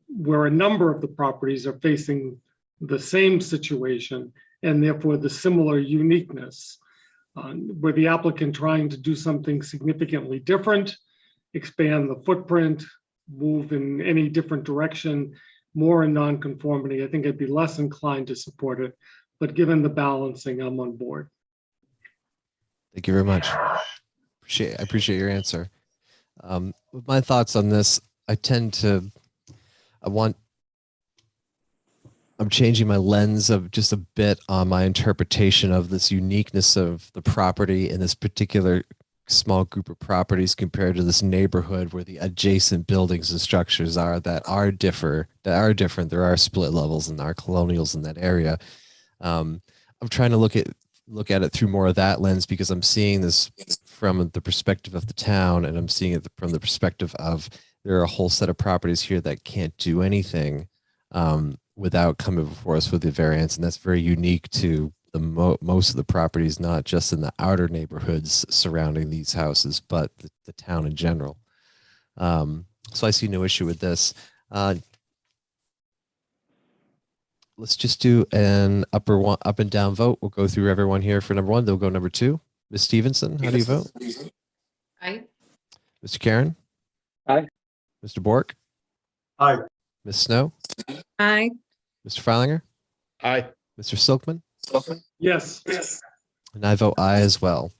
[SPEAKER 9] where a number of the properties are facing the same situation and therefore the similar uniqueness, where the applicant trying to do something significantly different, expand the footprint, move in any different direction, more in nonconformity, I think I'd be less inclined to support it. But given the balancing, I'm on board.
[SPEAKER 2] Thank you very much. I appreciate your answer. With my thoughts on this, I'm changing my lens of just a bit on my interpretation of this uniqueness of the property in this particular small group of properties compared to this neighborhood where the adjacent buildings and structures are different. There are split levels and there are colonials in that area. I'm trying to look at it through more of that lens because I'm seeing this from the perspective of the town, and I'm seeing it from the perspective of there are a whole set of properties here that can't do anything without coming before us with the variance, and that's very unique to the most of the properties, not just in the outer neighborhoods surrounding these houses, but the town in general. So I see no issue with this. Let's just do an up and down vote. We'll go through everyone here for number one. They'll go number two. Ms. Stevenson, how do you vote?
[SPEAKER 8] Aye.
[SPEAKER 2] Mr. Karen?
[SPEAKER 7] Aye.
[SPEAKER 2] Mr. Bork?
[SPEAKER 6] Aye.
[SPEAKER 2] Ms. Snow?
[SPEAKER 4] Aye.
[SPEAKER 2] Mr. Freilinger?
[SPEAKER 5] Aye.
[SPEAKER 2] Mr. Silkman?
[SPEAKER 9] Yes.
[SPEAKER 2] And I vote aye as well.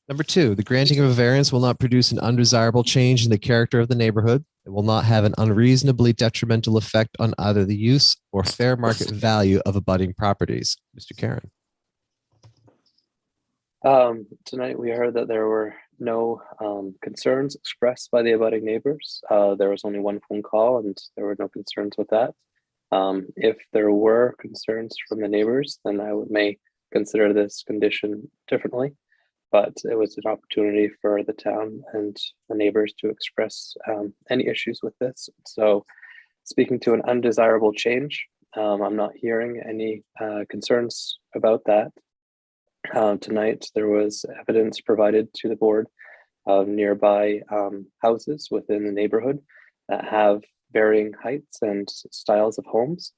[SPEAKER 2] Number two, the granting of a variance will not produce an undesirable change in the character of the neighborhood. It will not have an unreasonably detrimental effect on either the use or fair market value of abutting properties. Mr. Karen.
[SPEAKER 7] Tonight we heard that there were no concerns expressed by the abutting neighbors. There was only one phone call and there were no concerns with that. If there were concerns from the neighbors, then I may consider this condition differently. But it was an opportunity for the town and the neighbors to express any issues with this. So speaking to an undesirable change, I'm not hearing any concerns about that. Tonight, there was evidence provided to the board of nearby houses within the neighborhood that have varying heights and styles of homes.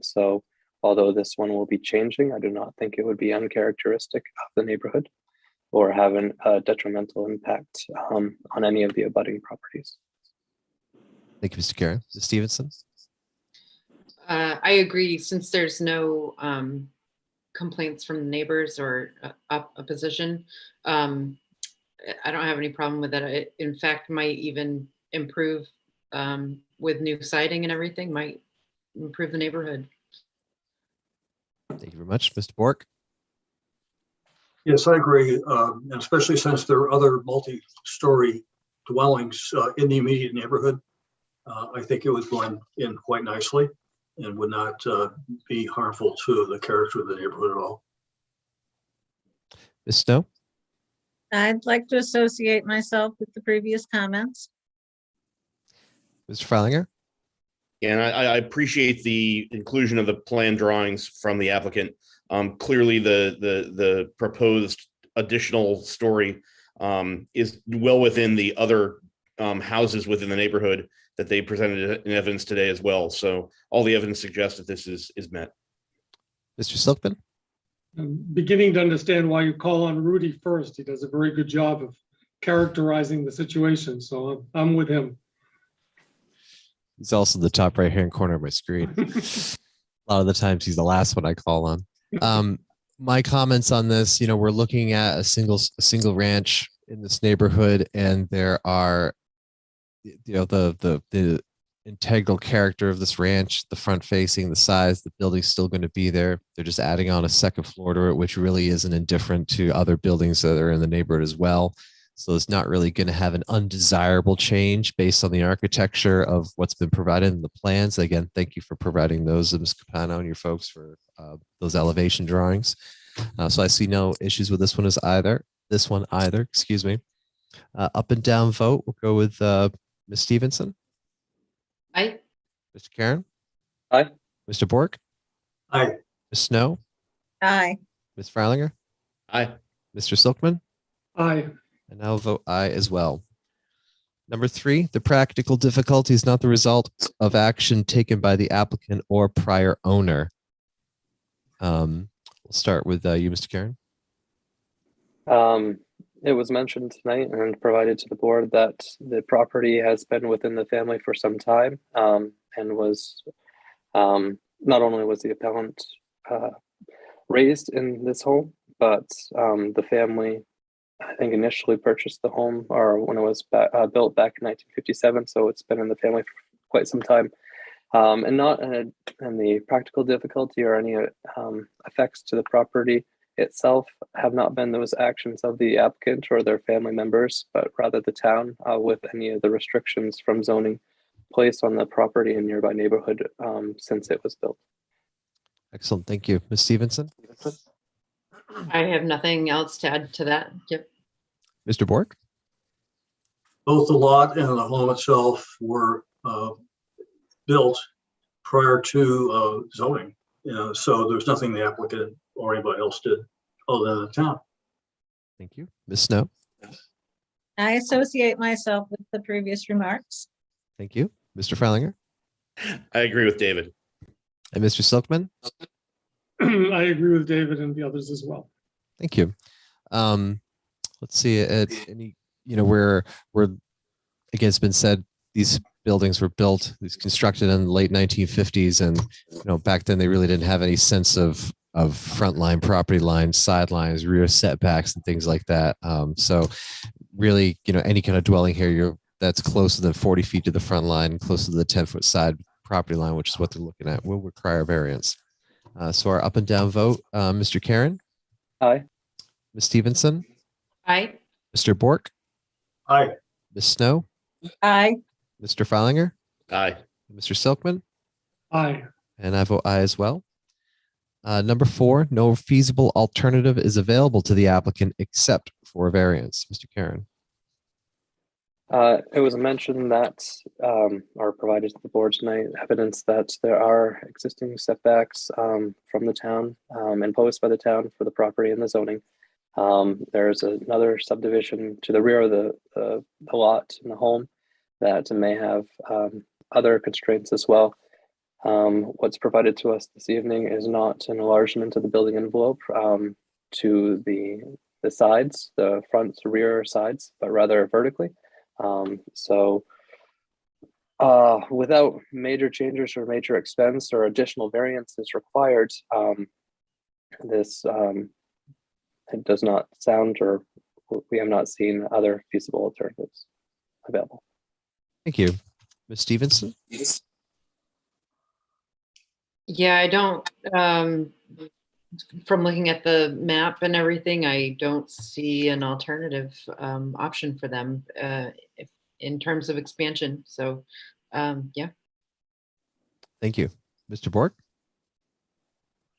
[SPEAKER 7] So although this one will be changing, I do not think it would be uncharacteristic of the neighborhood or have a detrimental impact on any of the abutting properties.
[SPEAKER 2] Thank you, Mr. Karen. Ms. Stevenson?
[SPEAKER 8] I agree, since there's no complaints from the neighbors or opposition. I don't have any problem with that. It, in fact, might even improve with new siding and everything, might improve the neighborhood.
[SPEAKER 2] Thank you very much. Mr. Bork?
[SPEAKER 6] Yes, I agree, and especially since there are other multi-story dwellings in the immediate neighborhood. I think it would blend in quite nicely and would not be harmful to the character of the neighborhood at all.
[SPEAKER 2] Ms. Snow?
[SPEAKER 4] I'd like to associate myself with the previous comments.
[SPEAKER 2] Mr. Freilinger?
[SPEAKER 5] And I appreciate the inclusion of the plan drawings from the applicant. Clearly, the proposed additional story is well within the other houses within the neighborhood that they presented in evidence today as well. So all the evidence suggests that this is met.
[SPEAKER 2] Mr. Silkman?
[SPEAKER 9] I'm beginning to understand why you call on Rudy first. He does a very good job of characterizing the situation. So I'm with him.
[SPEAKER 2] He's also the top right-hand corner of my screen. A lot of the times he's the last one I call on. My comments on this, we're looking at a single ranch in this neighborhood, and there are, the integral character of this ranch, the front facing, the size, the building's still going to be there. They're just adding on a second floor to it, which really isn't indifferent to other buildings that are in the neighborhood as well. So it's not really going to have an undesirable change based on the architecture of what's been provided in the plans. Again, thank you for providing those, Ms. Capano and your folks, for those elevation drawings. So I see no issues with this one either, excuse me. Up and down vote, we'll go with Ms. Stevenson.
[SPEAKER 8] Aye.
[SPEAKER 2] Mr. Karen?
[SPEAKER 7] Aye.
[SPEAKER 2] Mr. Bork?
[SPEAKER 6] Aye.
[SPEAKER 2] Ms. Snow?
[SPEAKER 4] Aye.
[SPEAKER 2] Ms. Freilinger?
[SPEAKER 5] Aye.
[SPEAKER 2] Mr. Silkman?
[SPEAKER 9] Aye.
[SPEAKER 2] And I'll vote aye as well. Number 3, the practical difficulty is not the result of action taken by the applicant or prior owner. We'll start with you, Mr. Karen.
[SPEAKER 7] It was mentioned tonight and provided to the board that the property has been within the family for some time, and was not only was the appellant raised in this home, but the family, I think, initially purchased the home, or when it was built back in 1957. So it's been in the family for quite some time, and the practical difficulty or any effects to the property itself have not been those actions of the applicant or their family members, but rather the town with any of the restrictions from zoning placed on the property and nearby neighborhood since it was built.
[SPEAKER 2] Excellent. Thank you. Ms. Stevenson?
[SPEAKER 8] I have nothing else to add to that. Yep.
[SPEAKER 2] Mr. Bork?
[SPEAKER 6] Both the lot and the home itself were built prior to zoning. So there's nothing the applicant or anybody else did other than the town.
[SPEAKER 2] Thank you. Ms. Snow?
[SPEAKER 4] I associate myself with the previous remarks.
[SPEAKER 2] Thank you. Mr. Freilinger?
[SPEAKER 5] I agree with David.
[SPEAKER 2] And Mr. Silkman?
[SPEAKER 9] I agree with David and the others as well.
[SPEAKER 2] Thank you. Let's see. Where again, it's been said these buildings were built, these constructed in the late 1950s, and back then they really didn't have any sense of front line, property lines, sidelines, rear setbacks, and things like that. So really, any kind of dwelling here that's closer than 40 feet to the front line, closer to the 10-foot side property line, which is what they're looking at, will require variance. So our up and down vote, Mr. Karen?
[SPEAKER 7] Aye.
[SPEAKER 2] Ms. Stevenson?
[SPEAKER 8] Aye.
[SPEAKER 2] Mr. Bork?
[SPEAKER 6] Aye.
[SPEAKER 2] Ms. Snow?
[SPEAKER 4] Aye.
[SPEAKER 2] Mr. Freilinger?
[SPEAKER 5] Aye.
[SPEAKER 2] Mr. Silkman?
[SPEAKER 9] Aye.
[SPEAKER 2] And I vote aye as well. Number 4, no feasible alternative is available to the applicant except for a variance. Mr. Karen?
[SPEAKER 7] It was mentioned that, or provided to the board tonight, evidence that there are existing setbacks from the town, imposed by the town for the property and the zoning. There's another subdivision to the rear of the lot in the home that may have other constraints as well. What's provided to us this evening is not an enlargement of the building envelope to the sides, the front to rear sides, but rather vertically. So without major changes or major expense or additional variances required, this it does not sound, or we have not seen other feasible alternatives available.
[SPEAKER 2] Thank you. Ms. Stevenson?
[SPEAKER 8] Yeah, I don't, from looking at the map and everything, I don't see an alternative option for them in terms of expansion. So, yeah.
[SPEAKER 2] Thank you. Mr. Bork?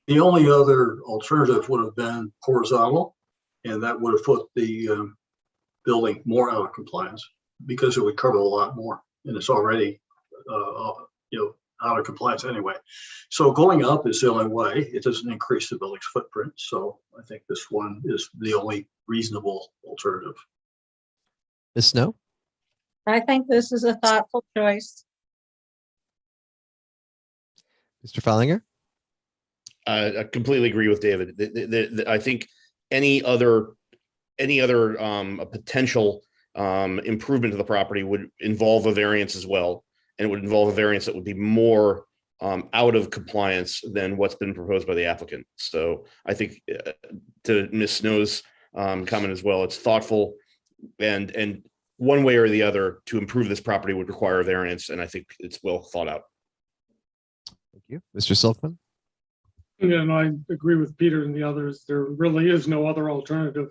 [SPEAKER 6] The only other alternative would have been horizontal, and that would have put the building more out of compliance because it would cover a lot more, and it's already out of compliance anyway. So going up is the only way. It doesn't increase the building's footprint. So I think this one is the only reasonable alternative.
[SPEAKER 2] Ms. Snow?
[SPEAKER 4] I think this is a thoughtful choice.
[SPEAKER 2] Mr. Freilinger?
[SPEAKER 5] I completely agree with David. I think any other potential improvement to the property would involve a variance as well, and it would involve a variance that would be more out of compliance than what's been proposed by the applicant. So I think to Ms. Snow's comment as well, it's thoughtful, and one way or the other to improve this property would require a variance, and I think it's well thought out.
[SPEAKER 2] Thank you. Mr. Silkman?
[SPEAKER 9] And I agree with Peter and the others. There really is no other alternative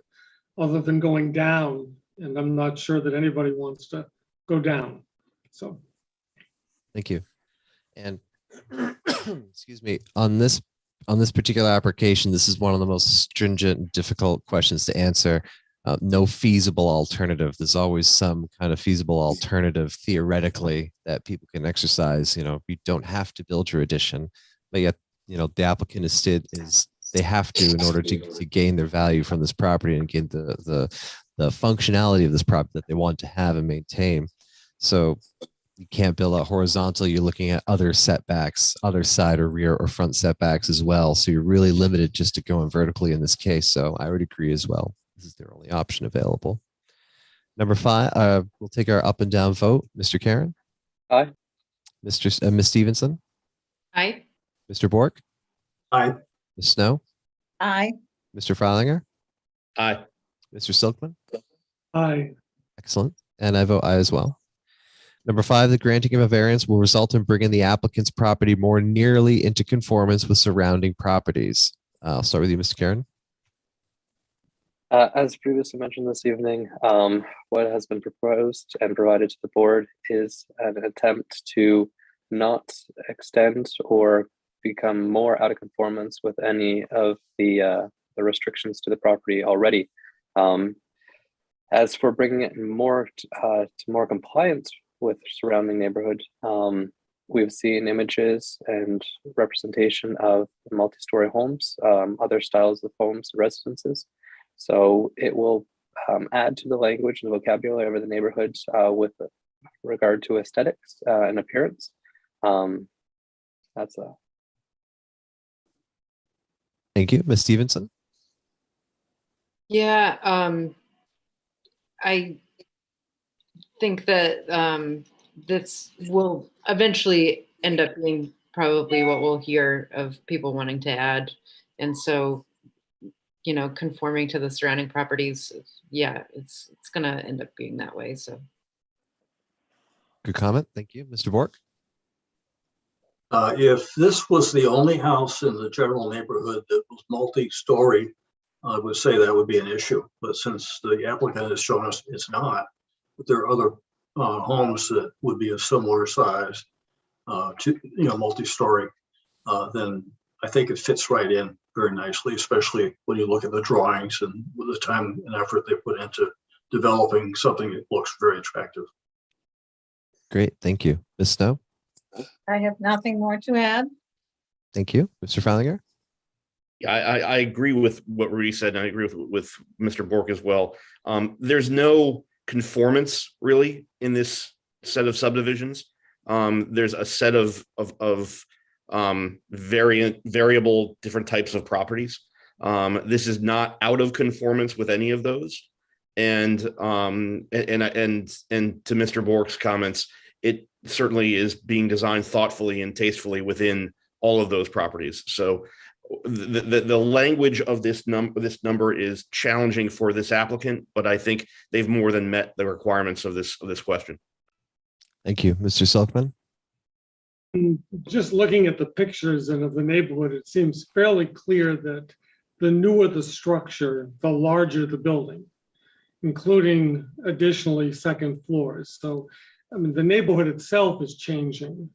[SPEAKER 9] other than going down. And I'm not sure that anybody wants to go down. So.
[SPEAKER 2] Thank you. And excuse me, on this particular application, this is one of the most stringent and difficult questions to answer. No feasible alternative. There's always some kind of feasible alternative theoretically that people can exercise. You don't have to build your addition, but yet, the applicant is they have to in order to gain their value from this property and gain the functionality of this property that they want to have and maintain. So you can't build out horizontal. You're looking at other setbacks, other side or rear or front setbacks as well. So you're really limited just to going vertically in this case. So I would agree as well. This is their only option available. Number 5, we'll take our up and down vote. Mr. Karen?
[SPEAKER 7] Aye.
[SPEAKER 2] Ms. Stevenson?
[SPEAKER 8] Aye.
[SPEAKER 2] Mr. Bork?
[SPEAKER 6] Aye.
[SPEAKER 2] Ms. Snow?
[SPEAKER 4] Aye.
[SPEAKER 2] Mr. Freilinger?
[SPEAKER 5] Aye.
[SPEAKER 2] Mr. Silkman?
[SPEAKER 9] Aye.
[SPEAKER 2] Excellent. And I vote aye as well. Number 5, the granting of a variance will result in bringing the applicant's property more nearly into conformance with surrounding properties. I'll start with you, Mr. Karen.
[SPEAKER 7] As previously mentioned this evening, what has been proposed and provided to the board is an attempt to not extend or become more out of conformance with any of the restrictions to the property already. As for bringing it more to more compliance with surrounding neighborhood, we've seen images and representation of multi-story homes, other styles of homes, residences. So it will add to the language and the vocabulary of the neighborhood with regard to aesthetics and appearance. That's a.
[SPEAKER 2] Thank you. Ms. Stevenson?
[SPEAKER 8] Yeah, I think that this will eventually end up being probably what we'll hear of people wanting to add. And so, conforming to the surrounding properties, yeah, it's going to end up being that way. So.
[SPEAKER 2] Good comment. Thank you. Mr. Bork?
[SPEAKER 6] If this was the only house in the general neighborhood that was multi-story, I would say that would be an issue. But since the applicant has shown us it's not, but there are other homes that would be a similar size to multi-story, then I think it fits right in very nicely, especially when you look at the drawings and the time and effort they put into developing something that looks very attractive.
[SPEAKER 2] Great. Thank you. Ms. Snow?
[SPEAKER 4] I have nothing more to add.
[SPEAKER 2] Thank you. Mr. Freilinger?
[SPEAKER 5] Yeah, I agree with what Rudy said, and I agree with Mr. Bork as well. There's no conformance really in this set of subdivisions. There's a set of variable different types of properties. This is not out of conformance with any of those. And to Mr. Bork's comments, it certainly is being designed thoughtfully and tastefully within all of those properties. So the language of this number is challenging for this applicant, but I think they've more than met the requirements of this question.
[SPEAKER 2] Thank you. Mr. Silkman?
[SPEAKER 9] Just looking at the pictures and of the neighborhood, it seems fairly clear that the newer the structure, the larger the building, including additionally second floors. So, I mean, the neighborhood itself is changing,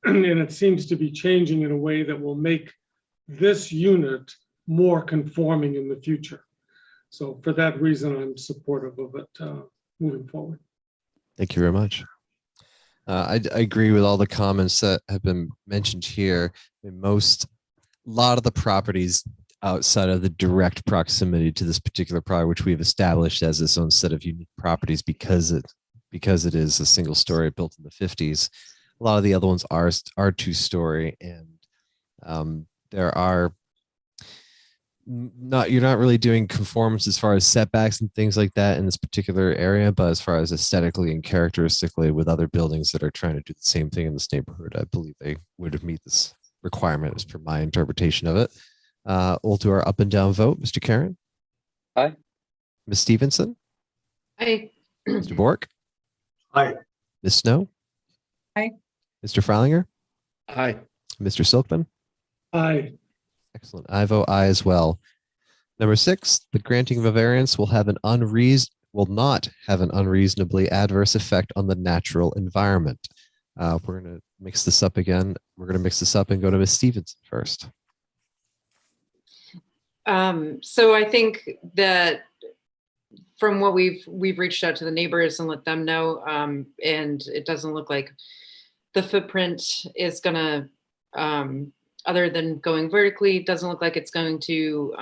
[SPEAKER 9] and it seems to be changing in a way that will make this unit more conforming in the future. So for that reason, I'm supportive of it moving forward.
[SPEAKER 2] Thank you very much. I agree with all the comments that have been mentioned here. A lot of the properties outside of the direct proximity to this particular property, which we've established as its own set of unique properties because it is a single story built in the 50s. A lot of the other ones are two-story, and there are you're not really doing conformance as far as setbacks and things like that in this particular area, but as far as aesthetically and characteristically with other buildings that are trying to do the same thing in this neighborhood, I believe they would meet this requirement as per my interpretation of it. We'll do our up and down vote. Mr. Karen?
[SPEAKER 7] Aye.
[SPEAKER 2] Ms. Stevenson?
[SPEAKER 8] Aye.
[SPEAKER 2] Mr. Bork?
[SPEAKER 6] Aye.
[SPEAKER 2] Ms. Snow?
[SPEAKER 4] Aye.
[SPEAKER 2] Mr. Freilinger?
[SPEAKER 5] Aye.
[SPEAKER 2] Mr. Silkman?
[SPEAKER 9] Aye.
[SPEAKER 2] Excellent. I vote aye as well. Number 6, the granting of a variance will not have an unreasonably adverse effect on the natural environment. We're going to mix this up again. We're going to mix this up and go to Ms. Stevenson first.
[SPEAKER 8] So I think that from what we've reached out to the neighbors and let them know, and it doesn't look like the footprint is gonna, other than going vertically, it doesn't look like it's going to,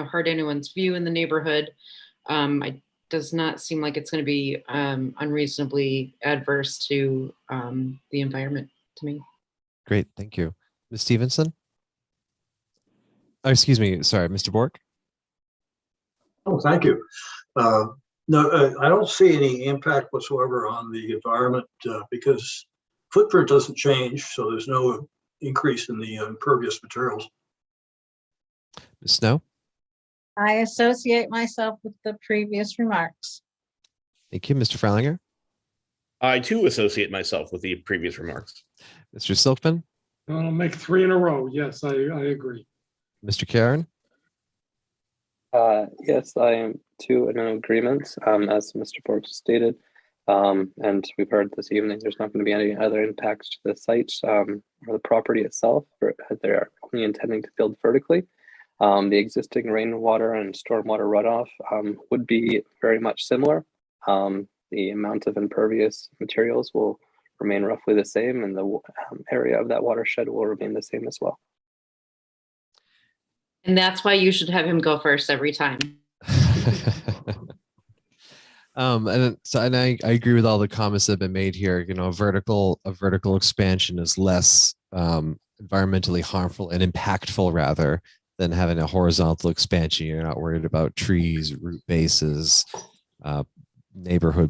[SPEAKER 8] hurt anyone's view in the neighborhood. It does not seem like it's going to be unreasonably adverse to the environment to me.
[SPEAKER 2] Great, thank you. Ms. Stevenson? Oh, excuse me, sorry, Mr. Bork?
[SPEAKER 6] Oh, thank you. No, I don't see any impact whatsoever on the environment because footprint doesn't change, so there's no increase in the impervious materials.
[SPEAKER 2] Ms. Snow?
[SPEAKER 4] I associate myself with the previous remarks.
[SPEAKER 2] Thank you. Mr. Freilinger?
[SPEAKER 5] I too associate myself with the previous remarks.
[SPEAKER 2] Mr. Silkman?
[SPEAKER 9] I'll make 3 in a row. Yes, I agree.
[SPEAKER 2] Mr. Karen?
[SPEAKER 7] Yes, I am too in agreement, as Mr. Bork stated. And we've heard this evening there's not going to be any other impacts to the site or the property itself. They're only intending to build vertically. The existing rainwater and stormwater runoff would be very much similar. The amount of impervious materials will remain roughly the same, and the area of that watershed will remain the same as well.
[SPEAKER 8] And that's why you should have him go first every time.
[SPEAKER 2] And I agree with all the comments that have been made here. You know, a vertical expansion is less environmentally harmful and impactful rather than having a horizontal expansion. You're not worried about trees, root bases, neighbor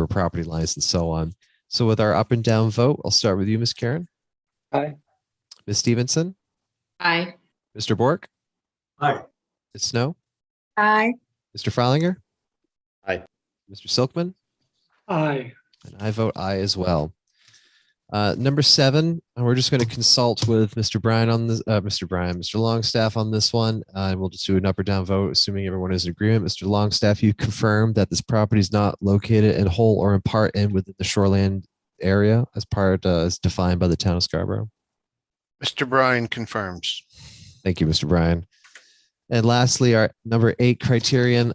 [SPEAKER 2] property lines, and so on. So with our up and down vote, I'll start with you, Ms. Karen.
[SPEAKER 7] Aye.
[SPEAKER 2] Ms. Stevenson?
[SPEAKER 8] Aye.
[SPEAKER 2] Mr. Bork?
[SPEAKER 6] Aye.
[SPEAKER 2] Ms. Snow?
[SPEAKER 4] Aye.
[SPEAKER 2] Mr. Freilinger?
[SPEAKER 5] Aye.
[SPEAKER 2] Mr. Silkman?
[SPEAKER 9] Aye.
[SPEAKER 2] And I vote aye as well. Number 7, and we're just going to consult with Mr. Bryan on this, Mr. Longstaff on this one, and we'll just do an up or down vote, assuming everyone is in agreement. Mr. Longstaff, you confirm that this property is not located in whole or in part within the shoreland area as defined by the town of Scarborough.
[SPEAKER 1] Mr. Bryan confirms.
[SPEAKER 2] Thank you, Mr. Bryan. And lastly, our number 8 criterion.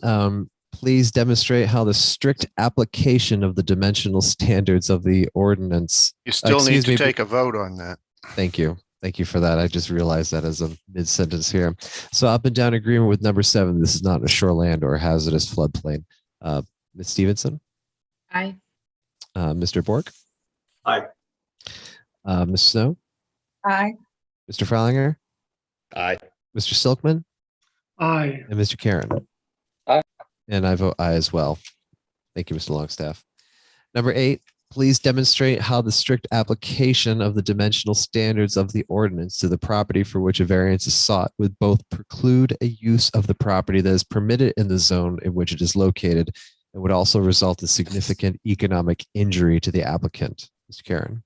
[SPEAKER 2] Please demonstrate how the strict application of the dimensional standards of the ordinance.
[SPEAKER 1] You still need
[SPEAKER 2] excuse
[SPEAKER 1] to
[SPEAKER 2] me,
[SPEAKER 1] take a vote on that.
[SPEAKER 2] Thank you. Thank you for that. I just realized that as a mid-sentence here. So up and down agreement with number 7. This is not a shoreland or hazardous floodplain. Ms. Stevenson?
[SPEAKER 8] Aye.
[SPEAKER 2] Mr. Bork?
[SPEAKER 6] Aye.
[SPEAKER 2] Ms. Snow?
[SPEAKER 4] Aye.
[SPEAKER 2] Mr. Freilinger?
[SPEAKER 5] Aye.
[SPEAKER 2] Mr. Silkman?
[SPEAKER 9] Aye.
[SPEAKER 2] And Mr. Karen?
[SPEAKER 7] Aye.
[SPEAKER 2] And I vote aye as well. Thank you, Mr. Longstaff. Number 8, please demonstrate how the strict application of the dimensional standards of the ordinance to the property for which a variance is sought would both preclude a use of the property that is permitted in the zone in which it is located and would also result in significant economic injury to the applicant. Mr. Karen.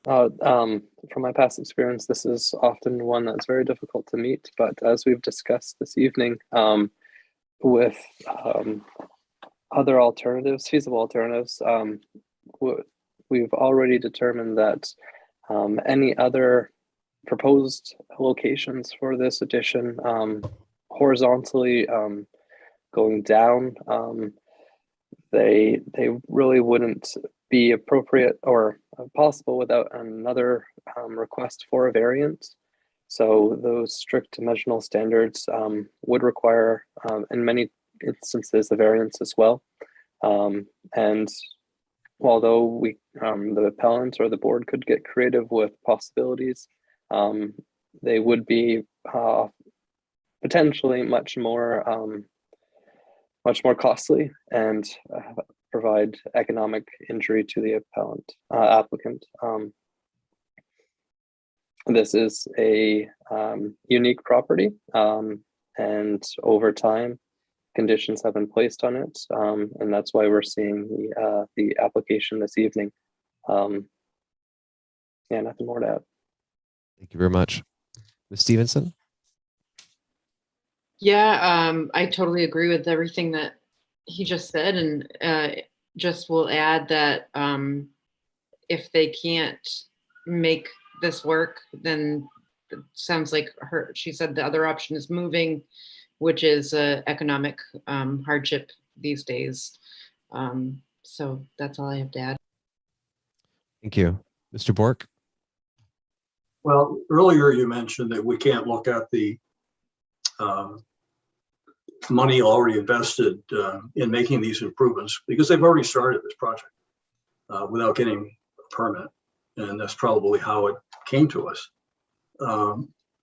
[SPEAKER 7] From my past experience, this is often one that's very difficult to meet, but as we've discussed this evening, with other alternatives, feasible alternatives, we've already determined that any other proposed locations for this addition horizontally going down, they really wouldn't be appropriate or possible without another request for a variance. So those strict dimensional standards would require, in many instances, a variance as well. And although the appellant or the board could get creative with possibilities, they would be potentially much more costly and provide economic injury to the applicant. This is a unique property, and over time, conditions have been placed on it, and that's why we're seeing the application this evening. Yeah, nothing more to add.
[SPEAKER 2] Thank you very much. Ms. Stevenson?
[SPEAKER 8] Yeah, I totally agree with everything that he just said, and just will add that if they can't make this work, then it sounds like she said the other option is moving, which is economic hardship these days. So that's all I have to add.
[SPEAKER 2] Thank you. Mr. Bork?
[SPEAKER 6] Well, earlier you mentioned that we can't look at the money already invested in making these improvements because they've already started this project without getting a permit. And that's probably how it came to us.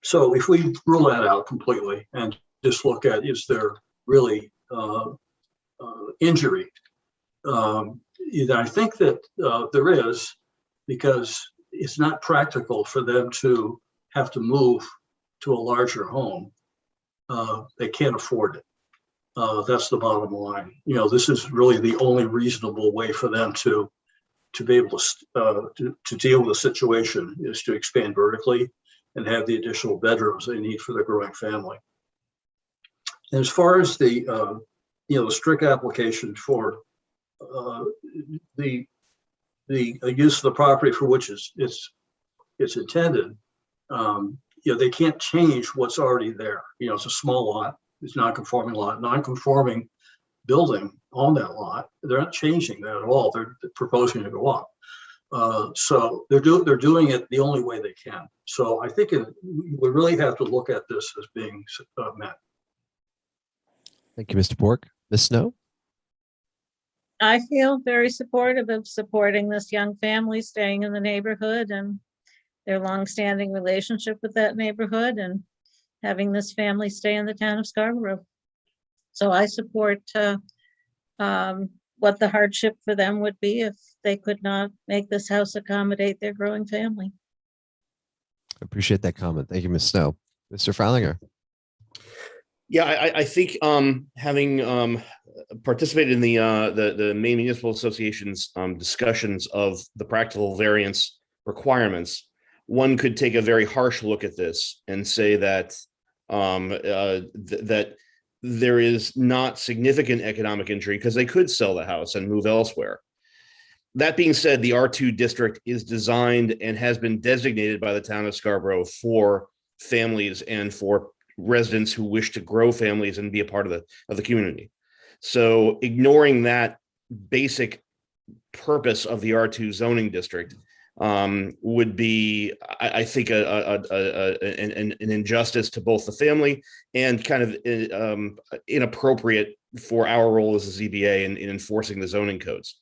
[SPEAKER 6] So if we rule that out completely and just look at, is there really injury? I think that there is, because it's not practical for them to have to move to a larger home. They can't afford it. That's the bottom line. This is really the only reasonable way for them to be able to deal with the situation, is to expand vertically and have the additional bedrooms they need for their growing family. And as far as the strict application for the use of the property for which it's intended, they can't change what's already there. It's a small lot, it's non-conforming lot, non-conforming building on that lot. They're not changing that at all. They're proposing to go up. So they're doing it the only way they can. So I think we really have to look at this as being met.
[SPEAKER 2] Thank you, Mr. Bork. Ms. Snow?
[SPEAKER 4] I feel very supportive of supporting this young family staying in the neighborhood and their longstanding relationship with that neighborhood, and having this family stay in the town of Scarborough. So I support what the hardship for them would be if they could not make this house accommodate their growing family.
[SPEAKER 2] I appreciate that comment. Thank you, Ms. Snow. Mr. Freilinger?
[SPEAKER 5] Yeah, I think having participated in the Maine Municipal Association's discussions of the practical variance requirements, one could take a very harsh look at this and say that that there is not significant economic injury because they could sell the house and move elsewhere. That being said, the R2 district is designed and has been designated by the town of Scarborough for families and for residents who wish to grow families and be a part of the community. So ignoring that basic purpose of the R2 zoning district would be, I think, an injustice to both the family and kind of inappropriate for our role as a ZBA in enforcing the zoning codes.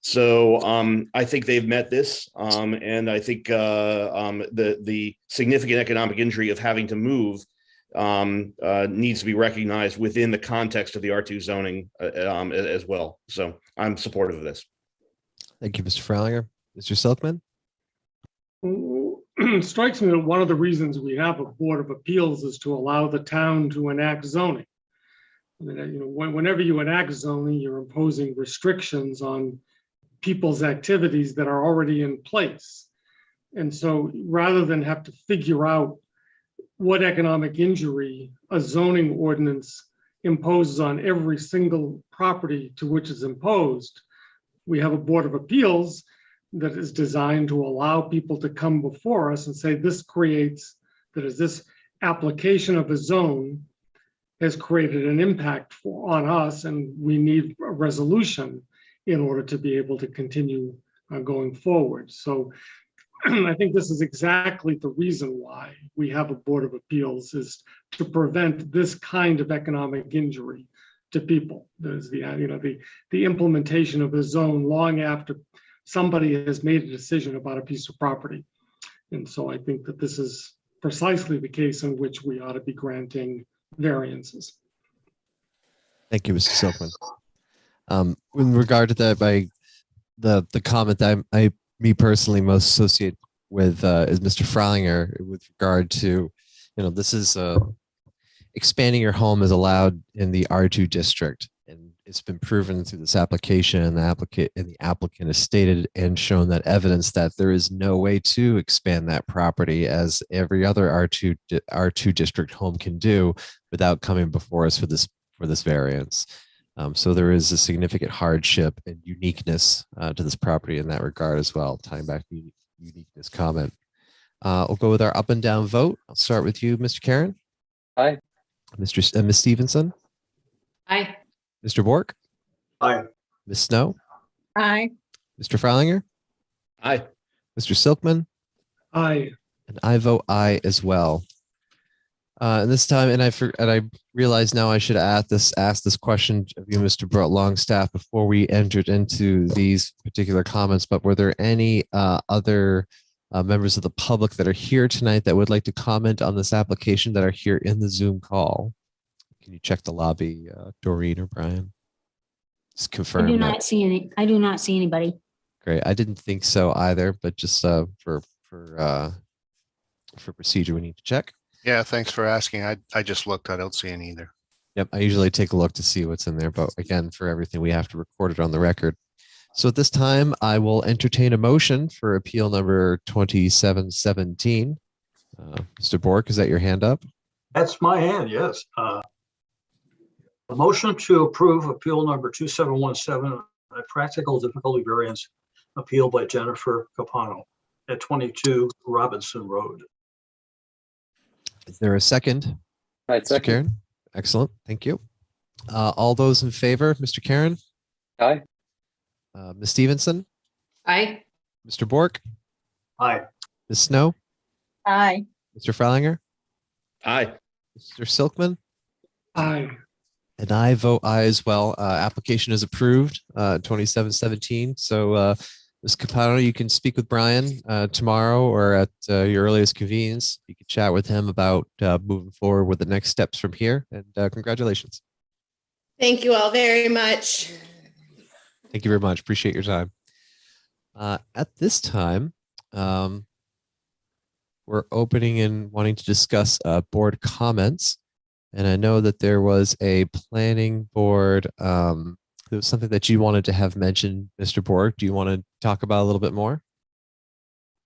[SPEAKER 5] So I think they've met this, and I think the significant economic injury of having to move needs to be recognized within the context of the R2 zoning as well. So I'm supportive of this.
[SPEAKER 2] Thank you, Mr. Freilinger. Mr. Silkman?
[SPEAKER 9] Strikes me that one of the reasons we have a Board of Appeals is to allow the town to enact zoning. I mean, whenever you enact zoning, you're imposing restrictions on people's activities that are already in place. And so rather than have to figure out what economic injury a zoning ordinance imposes on every single property to which it's imposed, we have a Board of Appeals that is designed to allow people to come before us and say, this application of a zone has created an impact on us, and we need a resolution in order to be able to continue going forward. So I think this is exactly the reason why we have a Board of Appeals, is to prevent this kind of economic injury to people. There's the implementation of a zone long after somebody has made a decision about a piece of property. And so I think that this is precisely the case in which we ought to be granting variances.
[SPEAKER 2] Thank you, Mr. Silkman. In regard to that, the comment that me personally most associate with is Mr. Freilinger with regard to, this is expanding your home is allowed in the R2 district. And it's been proven through this application, and the applicant has stated and shown that evidence that there is no way to expand that property as every other R2 district home can do without coming before us for this variance. So there is a significant hardship and uniqueness to this property in that regard as well, tying back to the uniqueness comment. We'll go with our up and down vote. I'll start with you, Mr. Karen.
[SPEAKER 7] Aye.
[SPEAKER 2] Ms. Stevenson,
[SPEAKER 8] Aye.
[SPEAKER 2] Mr. Bork,
[SPEAKER 6] Aye.
[SPEAKER 2] Ms. Snow,
[SPEAKER 4] Aye.
[SPEAKER 2] Mr. Freilinger,
[SPEAKER 5] Aye.
[SPEAKER 2] Mr. Silkman,
[SPEAKER 9] Aye.
[SPEAKER 2] and I vote aye as well. And this time, and I realize now I should ask this question of you, Mr. Longstaff, before we entered into these particular comments. But were there any other members of the public that are here tonight that would like to comment on this application that are here in the Zoom call? Can you check the lobby, Doreen or Brian? Just
[SPEAKER 3] I
[SPEAKER 2] confirm.
[SPEAKER 3] do
[SPEAKER 2] that.
[SPEAKER 3] not see any, I do not see anybody.
[SPEAKER 2] Great. I didn't think so either, but just for procedure, we need to check.
[SPEAKER 1] Yeah, thanks for asking. I just looked. I don't see any either.
[SPEAKER 2] Yep. I usually take a look to see what's in there, but again, for everything, we have to record it on the record. So at this time, I will entertain a motion for appeal number 2717. Mr. Bork, is that your hand up?
[SPEAKER 6] That's my hand, yes. A motion to approve appeal number 2717, a practical difficulty variance appeal by Jennifer Capano at 22 Robinson Road.
[SPEAKER 2] Is there a second?
[SPEAKER 7] Aye,
[SPEAKER 2] Mr.
[SPEAKER 7] second.
[SPEAKER 2] Karen? Excellent. Thank you. All those in favor, Mr. Karen,
[SPEAKER 7] Aye.
[SPEAKER 2] Ms. Stevenson,
[SPEAKER 8] Aye.
[SPEAKER 2] Mr. Bork,
[SPEAKER 6] Aye.
[SPEAKER 2] Ms. Snow,
[SPEAKER 4] Aye.
[SPEAKER 2] Mr. Freilinger,
[SPEAKER 5] Aye.
[SPEAKER 2] Mr. Silkman,
[SPEAKER 9] Aye.
[SPEAKER 2] and I vote aye as well. Application is approved, 2717. So, Ms. Capano, you can speak with Brian tomorrow or at your earliest convenience. You can chat with him about moving forward with the next steps from here. And congratulations.
[SPEAKER 10] Thank you all very much.
[SPEAKER 2] Thank you very much. Appreciate your time. At this time, we're opening and wanting to discuss board comments. And I know that there was a planning board. There was something that you wanted to have mentioned, Mr. Borg. Do you want to talk about a little bit more?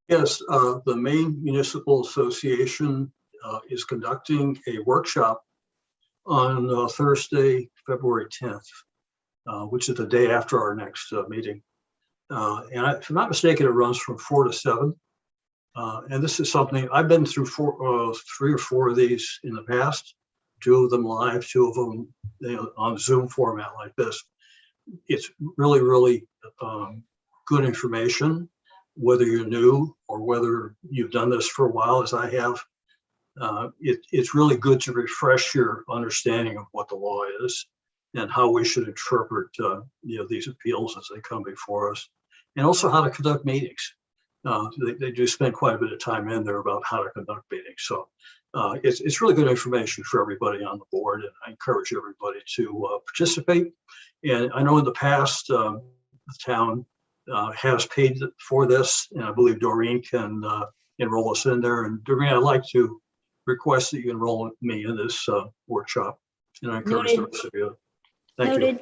[SPEAKER 6] Yes, the Maine Municipal Association is conducting a workshop on Thursday, February 10th, which is the day after our next meeting. And if I'm not mistaken, it runs from 4 to 7. And this is something I've been through 3 or 4 of these in the past, 2 of them live, 2 of them on Zoom format like this. It's really, really good information, whether you're new or whether you've done this for a while, as I have. It's really good to refresh your understanding of what the law is and how we should interpret these appeals as they come before us, and also how to conduct meetings. They do spend quite a bit of time in there about how to conduct meetings. So it's really good information for everybody on the board, and I encourage everybody to participate. And I know in the past, the town has paid for this, and I believe Doreen can enroll us in there. And Doreen, I'd like to request that you enroll me in this workshop, and I encourage the rest of you. Thank you.
[SPEAKER 3] Noted.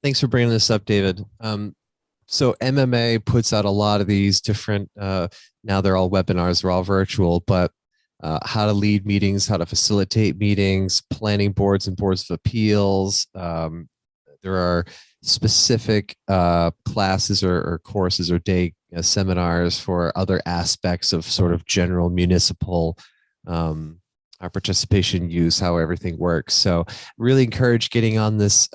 [SPEAKER 2] Thanks for bringing this up, David. So MMA puts out a lot of these different, now they're all webinars, they're all virtual, but how to lead meetings, how to facilitate meetings, planning boards and boards of appeals. There are specific classes or courses or day seminars for other aspects of sort of general municipal participation, use, how everything works. So really encourage getting on this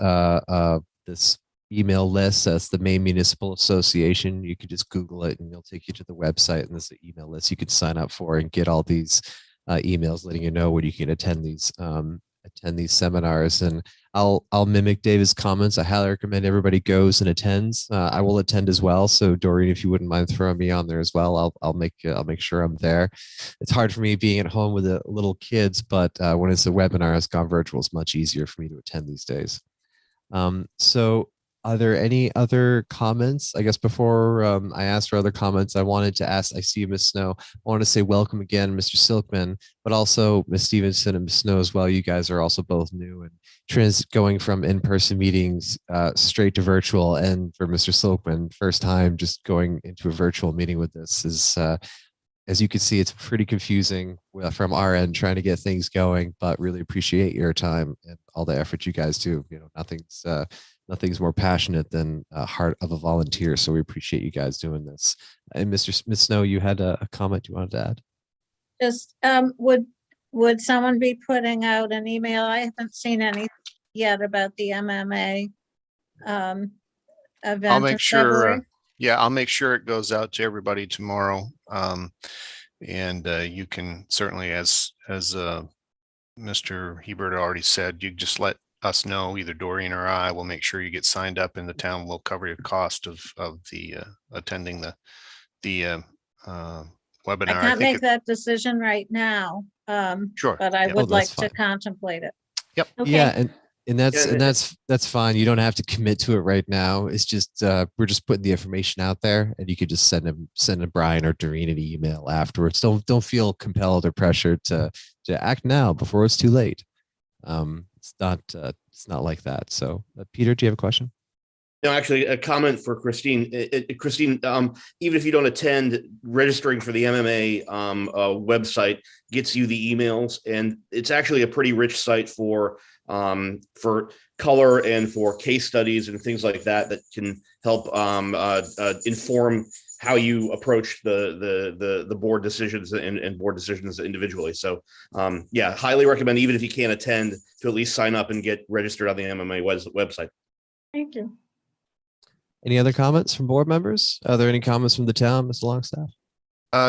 [SPEAKER 2] this email list. That's the Maine Municipal Association. You can just Google it and it'll take you to the website, and there's an email list you can sign up for and get all these emails letting you know when you can attend these seminars. And I'll mimic David's comments. I highly recommend everybody goes and attends. I will attend as well. So Doreen, if you wouldn't mind throwing me on there as well, I'll make sure I'm there. It's hard for me being at home with the little kids, but when it's a webinar, it's gone virtual, it's much easier for me to attend these days. So Are there any other comments? I guess before I ask for other comments, I wanted to ask, I see Ms. Snow. I want to say welcome again, Mr. Silkman, but also Ms. Stevenson and Ms. Snow as well. You guys are also both new and going from in-person meetings straight to virtual. And for Mr. Silkman, first time just going into a virtual meeting with this is, as you can see, it's pretty confusing from our end trying to get things going, but really appreciate your time and all the effort you guys do. You know, nothing's more passionate than a heart of a volunteer. So we appreciate you guys doing this. And Ms. Snow, you had a comment you wanted to add?
[SPEAKER 4] Just, would someone be putting out an email? I haven't seen any yet about the MMA event
[SPEAKER 1] I'll make
[SPEAKER 4] in
[SPEAKER 1] sure,
[SPEAKER 4] February.
[SPEAKER 1] yeah, I'll make sure it goes out to everybody tomorrow. And you can certainly, as Mr. Hebert already said, you just let us know, either Doreen or I will make sure you get signed up, and the town will cover your cost of the attending the webinar.
[SPEAKER 4] I can't make that decision right now.
[SPEAKER 1] Sure.
[SPEAKER 4] But I
[SPEAKER 1] Yep.
[SPEAKER 4] would like
[SPEAKER 2] that's
[SPEAKER 4] to
[SPEAKER 2] fine.
[SPEAKER 4] contemplate it.
[SPEAKER 1] Yep.
[SPEAKER 3] Okay.
[SPEAKER 2] Yeah, and
[SPEAKER 5] Yeah,
[SPEAKER 2] that's fine. You don't have to commit to it right now. It's just we're just putting the information out there, and you could just send a Brian or Doreen an email afterwards. Don't feel compelled or pressured to act now before it's too late. It's not like that. So, Peter, do you have a question?
[SPEAKER 5] No, actually, a comment for Christine. Christine, even if you don't attend, registering for the MMA website gets you the emails, and it's actually a pretty rich site for color and for case studies and things like that that can help inform how you approach the board decisions and board decisions individually. So yeah, highly recommend, even if you can't attend, to at least sign up and get registered on the MMA website.
[SPEAKER 4] Thank you.
[SPEAKER 2] Any other comments from board members? Are there any comments from the town, Mr. Longstaff?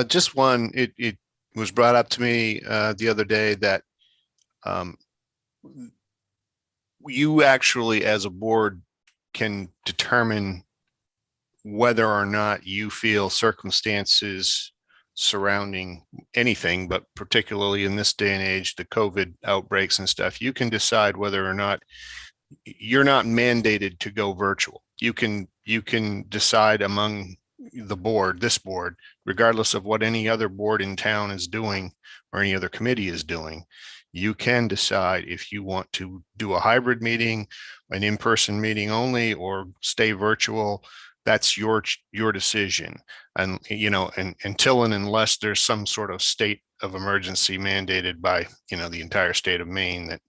[SPEAKER 1] Just one. It was brought up to me the other day that you actually, as a board, can determine whether or not you feel circumstances surrounding anything, but particularly in this day and age, the COVID outbreaks and stuff, you can decide whether or not you're not mandated to go virtual. You can decide among the board, this board, regardless of what any other board in town is doing or any other committee is doing, you can decide if you want to do a hybrid meeting, an in-person meeting only, or stay virtual. That's your decision. And, you know, and until and unless there's some sort of state of emergency mandated by, you know, the entire state of Maine, that,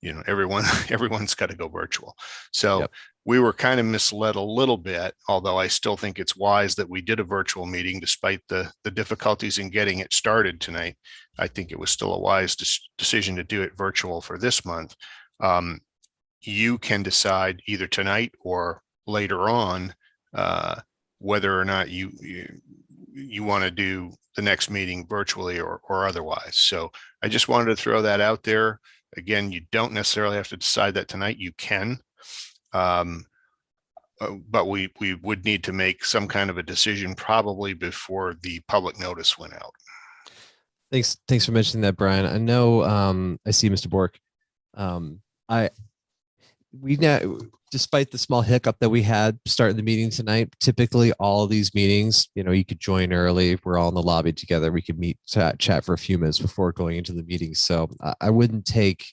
[SPEAKER 1] you know, everyone's got to go virtual. So
[SPEAKER 2] Yep.
[SPEAKER 1] We were kind of misled a little bit, although I still think it's wise that we did a virtual meeting despite the difficulties in getting it started tonight. I think it was still a wise decision to do it virtual for this month. You can decide either tonight or later on whether or not you want to do the next meeting virtually or otherwise. So I just wanted to throw that out there. Again, you don't necessarily have to decide that tonight. You can. But we would need to make some kind of a decision probably before the public notice went out.
[SPEAKER 2] Thanks for mentioning that, Brian. I know I see Mr. Bork. We now, despite the small hiccup that we had starting the meeting tonight, typically all of these meetings, you know, you could join early. We're all in the lobby together. We could meet, chat for a few minutes before going into the meeting. So I wouldn't take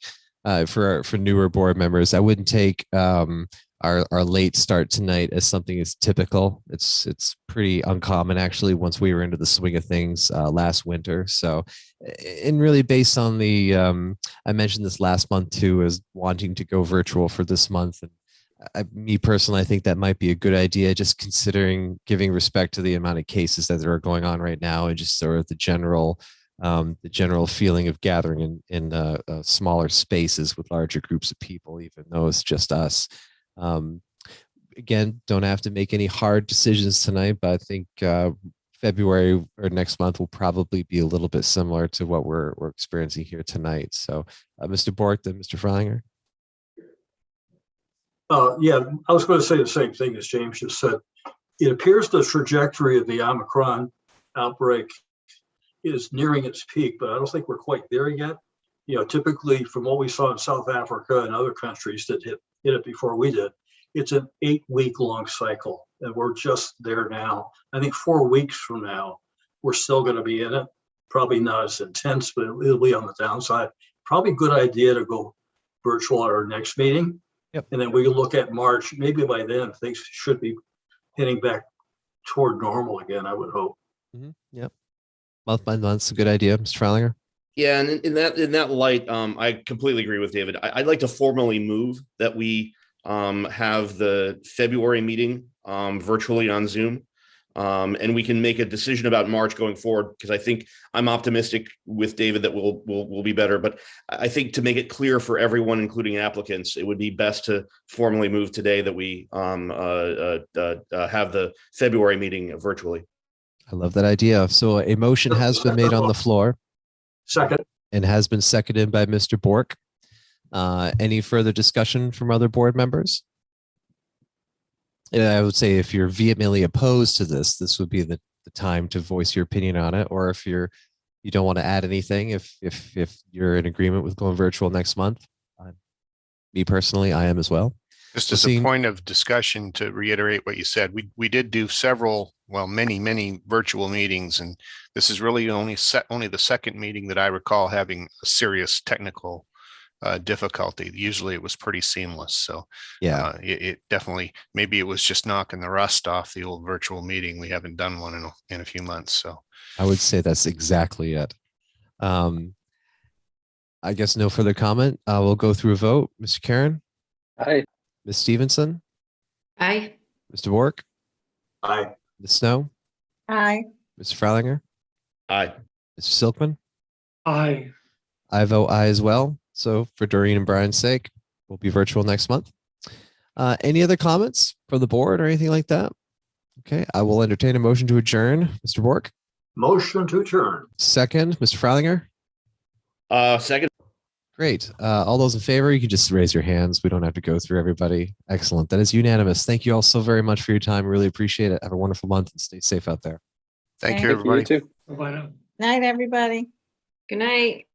[SPEAKER 2] for newer board members, I wouldn't take our late start tonight as something as typical. It's pretty uncommon, actually, once we were into the swing of things last winter. So, and really based on the, I mentioned this last month too, as wanting to go virtual for this month. And me personally, I think that might be a good idea, just considering giving respect to the amount of cases that are going on right now, and just sort of the general feeling of gathering in smaller spaces with larger groups of people, even though it's just us. Again, don't have to make any hard decisions tonight, but I think February or next month will probably be a little bit similar to what we're experiencing here tonight. So, Mr. Bork, then Mr. Freininger.
[SPEAKER 6] Yeah, I was going to say the same thing as James just said. It appears the trajectory of the Omicron outbreak is nearing its peak, but I don't think we're quite there yet. You know, typically from what we saw in South Africa and other countries that hit it before we did, it's an 8-week long cycle, and we're just there now. I think 4 weeks from now, we're still going to be in it. Probably not as intense, but it'll be on the downside. Probably a good idea to go virtual at our next meeting.
[SPEAKER 2] Yep.
[SPEAKER 6] And then we can look at March. Maybe by then things should be heading back toward normal again, I would hope.
[SPEAKER 2] Yep. Month by month's a good idea, Mr. Fralinger.
[SPEAKER 5] Yeah, and in that light, I completely agree with David. I'd like to formally move that we have the February meeting virtually on Zoom, and we can make a decision about March going forward, because I think I'm optimistic with David that we'll be better. But I think to make it clear for everyone, including applicants, it would be best to formally move today that we have the February meeting virtually.
[SPEAKER 2] I love that idea. So a motion has been made on the floor
[SPEAKER 6] Second,
[SPEAKER 2] and has been seconded by Mr. Bork. Any further discussion from other board members? And I would say if you're vehemently opposed to this, this would be the time to voice your opinion on it. Or if you don't want to add anything, if you're in agreement with going virtual next month, me personally, I am as well.
[SPEAKER 1] Just
[SPEAKER 2] So
[SPEAKER 1] as a
[SPEAKER 2] seeing-
[SPEAKER 1] point of discussion, to reiterate what you said, we did do many virtual meetings, and this is really only the second meeting that I recall having a serious technical difficulty. Usually it was pretty seamless. So
[SPEAKER 2] Yeah,
[SPEAKER 1] it definitely, maybe it was just knocking the rust off the old virtual meeting. We haven't done one in a few months. So
[SPEAKER 2] I would say that's exactly it. I guess no further comment. We'll go through a vote. Mr. Karen,
[SPEAKER 7] Aye.
[SPEAKER 2] Ms. Stevenson,
[SPEAKER 8] Aye.
[SPEAKER 2] Mr. Bork,
[SPEAKER 6] aye.
[SPEAKER 2] Ms. Snow,
[SPEAKER 4] Aye.
[SPEAKER 2] Mr. Fralinger,
[SPEAKER 5] Aye.
[SPEAKER 2] Mr. Silkman.
[SPEAKER 9] Aye.
[SPEAKER 2] I vote aye as well. So for Doreen and Brian's sake, we'll be virtual next month. Any other comments from the board or anything like that? Okay, I will entertain a motion to adjourn. Mr. Bork,
[SPEAKER 6] Motion to adjourn.
[SPEAKER 2] second. Mr. Fralinger,
[SPEAKER 5] Second.
[SPEAKER 2] great. All those in favor, you can just raise your hands. We don't have to go through everybody. Excellent. That is unanimous. Thank you all so very much for your time. Really appreciate it. Have a wonderful month and stay safe out there.
[SPEAKER 1] thank
[SPEAKER 4] Thank
[SPEAKER 1] you,
[SPEAKER 4] you,
[SPEAKER 1] everybody.
[SPEAKER 7] You too.
[SPEAKER 9] Bye now.
[SPEAKER 4] Night, everybody.
[SPEAKER 8] Good night.